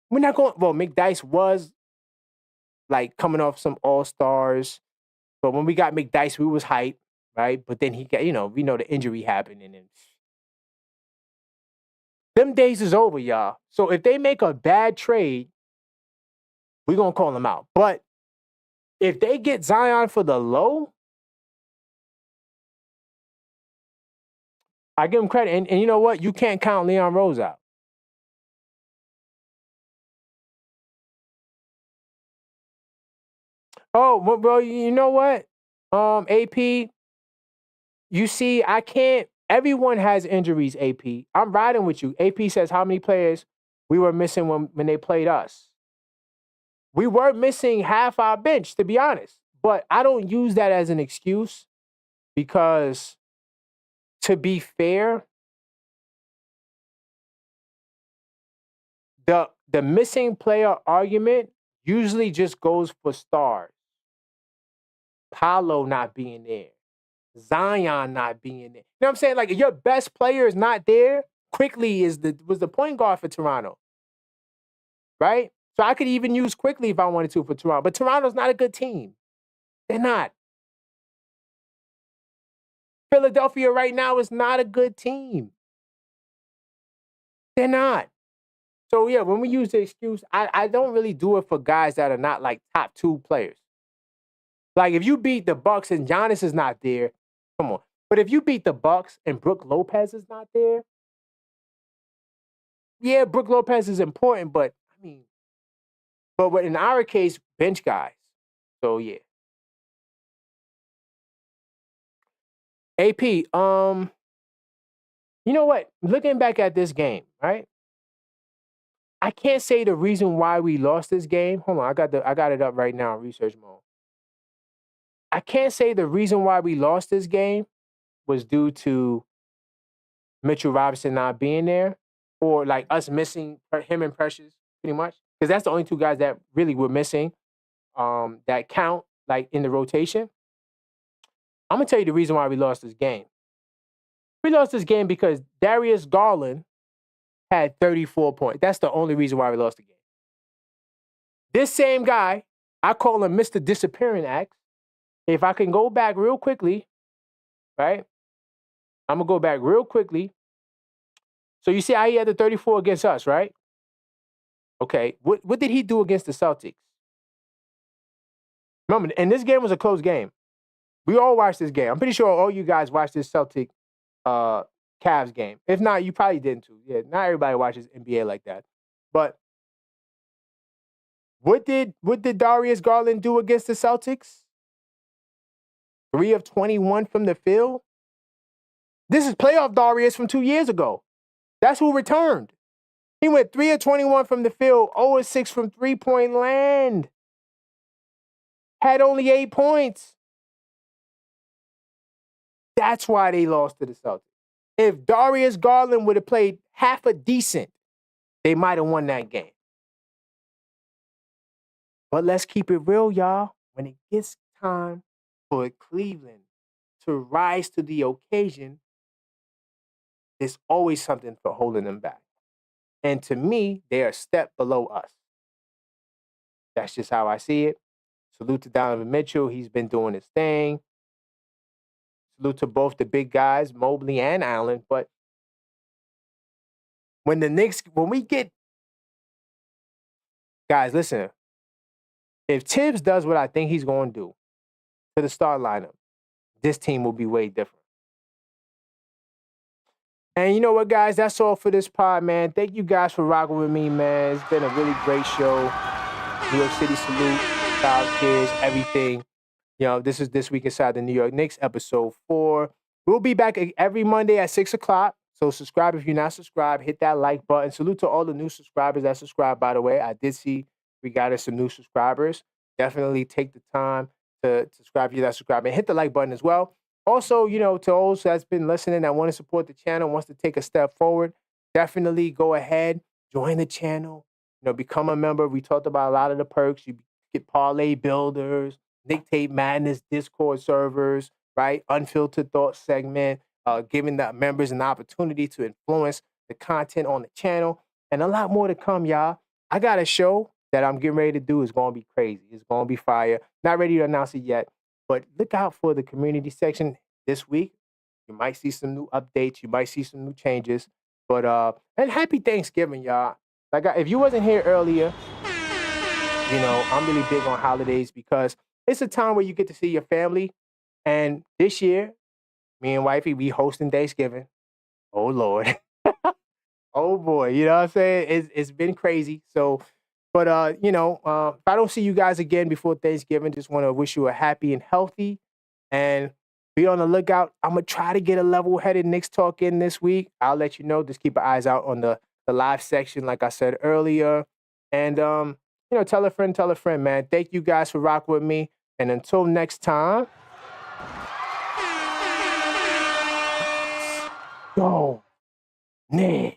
We're not going... Well, McDyess was like coming off some All-Stars. But when we got McDyess, we was hyped, right? But then he got, we know the injury happened. And then... Them days is over, y'all. So if they make a bad trade, we're going to call them out. But if they get Zion for the low... I give him credit. And you know what? You can't count Leon Rose out. Oh, well, you know what? AP, you see, I can't. Everyone has injuries, AP. I'm riding with you. AP says how many players we were missing when they played us. We were missing half our bench, to be honest. But I don't use that as an excuse because, to be fair, the missing player argument usually just goes for stars. Paolo not being there. Zion not being there. You know what I'm saying? Like, if your best player is not there, Quickly was the point guard for Toronto. Right? So I could even use Quickly if I wanted to for Toronto. But Toronto's not a good team. They're not. Philadelphia right now is not a good team. They're not. So yeah, when we use the excuse, I don't really do it for guys that are not like top 2 players. Like if you beat the Bucks and Giannis is not there, come on. But if you beat the Bucks and Brook Lopez is not there, yeah, Brook Lopez is important, but I mean, but in our case, bench guys. So yeah. AP, you know what? Looking back at this game, right? I can't say the reason why we lost this game. Hold on, I got it up right now in research mode. I can't say the reason why we lost this game was due to Mitchell Robinson not being there or like us missing him and Precious pretty much. Because that's the only 2 guys that really were missing that count like in the rotation. I'm going to tell you the reason why we lost this game. We lost this game because Darius Garland had 34 points. That's the only reason why we lost the game. This same guy, I call him Mr. Disappearing Act. If I can go back real quickly, right? I'm going to go back real quickly. So you see how he had the 34 against us, right? Okay. What did he do against the Celtics? Remember, and this game was a close game. We all watched this game. I'm pretty sure all you guys watched this Celtic Cavs game. If not, you probably didn't too. Yeah, not everybody watches NBA like that. But what did Darius Garland do against the Celtics? 3 of 21 from the field. This is playoff Darius from 2 years ago. That's who returned. He went 3 of 21 from the field, 0 of 6 from three-point land. Had only 8 points. That's why they lost to the Celtics. If Darius Garland would have played half a decent, they might have won that game. But let's keep it real, y'all. When it gets time for Cleveland to rise to the occasion, there's always something for holding them back. And to me, they are a step below us. That's just how I see it. Salute to Donovan Mitchell. He's been doing his thing. Salute to both the big guys, Mobley and Allen. But when we get, guys, listen, if Tibbs does what I think he's going to do to the start lineup, this team will be way different. And you know what, guys? That's all for this pod, man. Thank you guys for rocking with me, man. It's been a really great show. New York City salute, Child Kids, everything. You know, this is This Week Inside the New York Knicks, episode 4. We'll be back every Monday at 6 o'clock. So subscribe if you're not subscribed. Hit that like button. Salute to all the new subscribers that subscribe, by the way. I did see we got us some new subscribers. Definitely take the time to subscribe if you're not subscribed. And hit the like button as well. Also, you know, to those that's been listening that want to support the channel, wants to take a step forward, definitely go ahead, join the channel, you know, become a member. We talked about a lot of the perks. You get parlay builders, Nick Tape Madness Discord servers, right? Unfiltered Thought segment, giving the members an opportunity to influence the content on the channel, and a lot more to come, y'all. I got a show that I'm getting ready to do. It's going to be crazy. It's going to be fire. Not ready to announce it yet, but look out for the community section this week. You might see some new updates. You might see some new changes. But and happy Thanksgiving, y'all. Like, if you wasn't here earlier, you know, I'm really big on holidays because it's a time where you get to see your family. And this year, me and wifey, we hosting Thanksgiving. Oh, Lord. Oh, boy. You know what I'm saying? It's been crazy. So, but, you know, if I don't see you guys again before Thanksgiving, just want to wish you a happy and healthy. And be on the lookout. I'm going to try to get a level-headed Knicks talk in this week. I'll let you know. Just keep your eyes out on the live section, like I said earlier. And, you know, tell a friend, man. Thank you guys for rocking with me. And until next time, go, Knicks.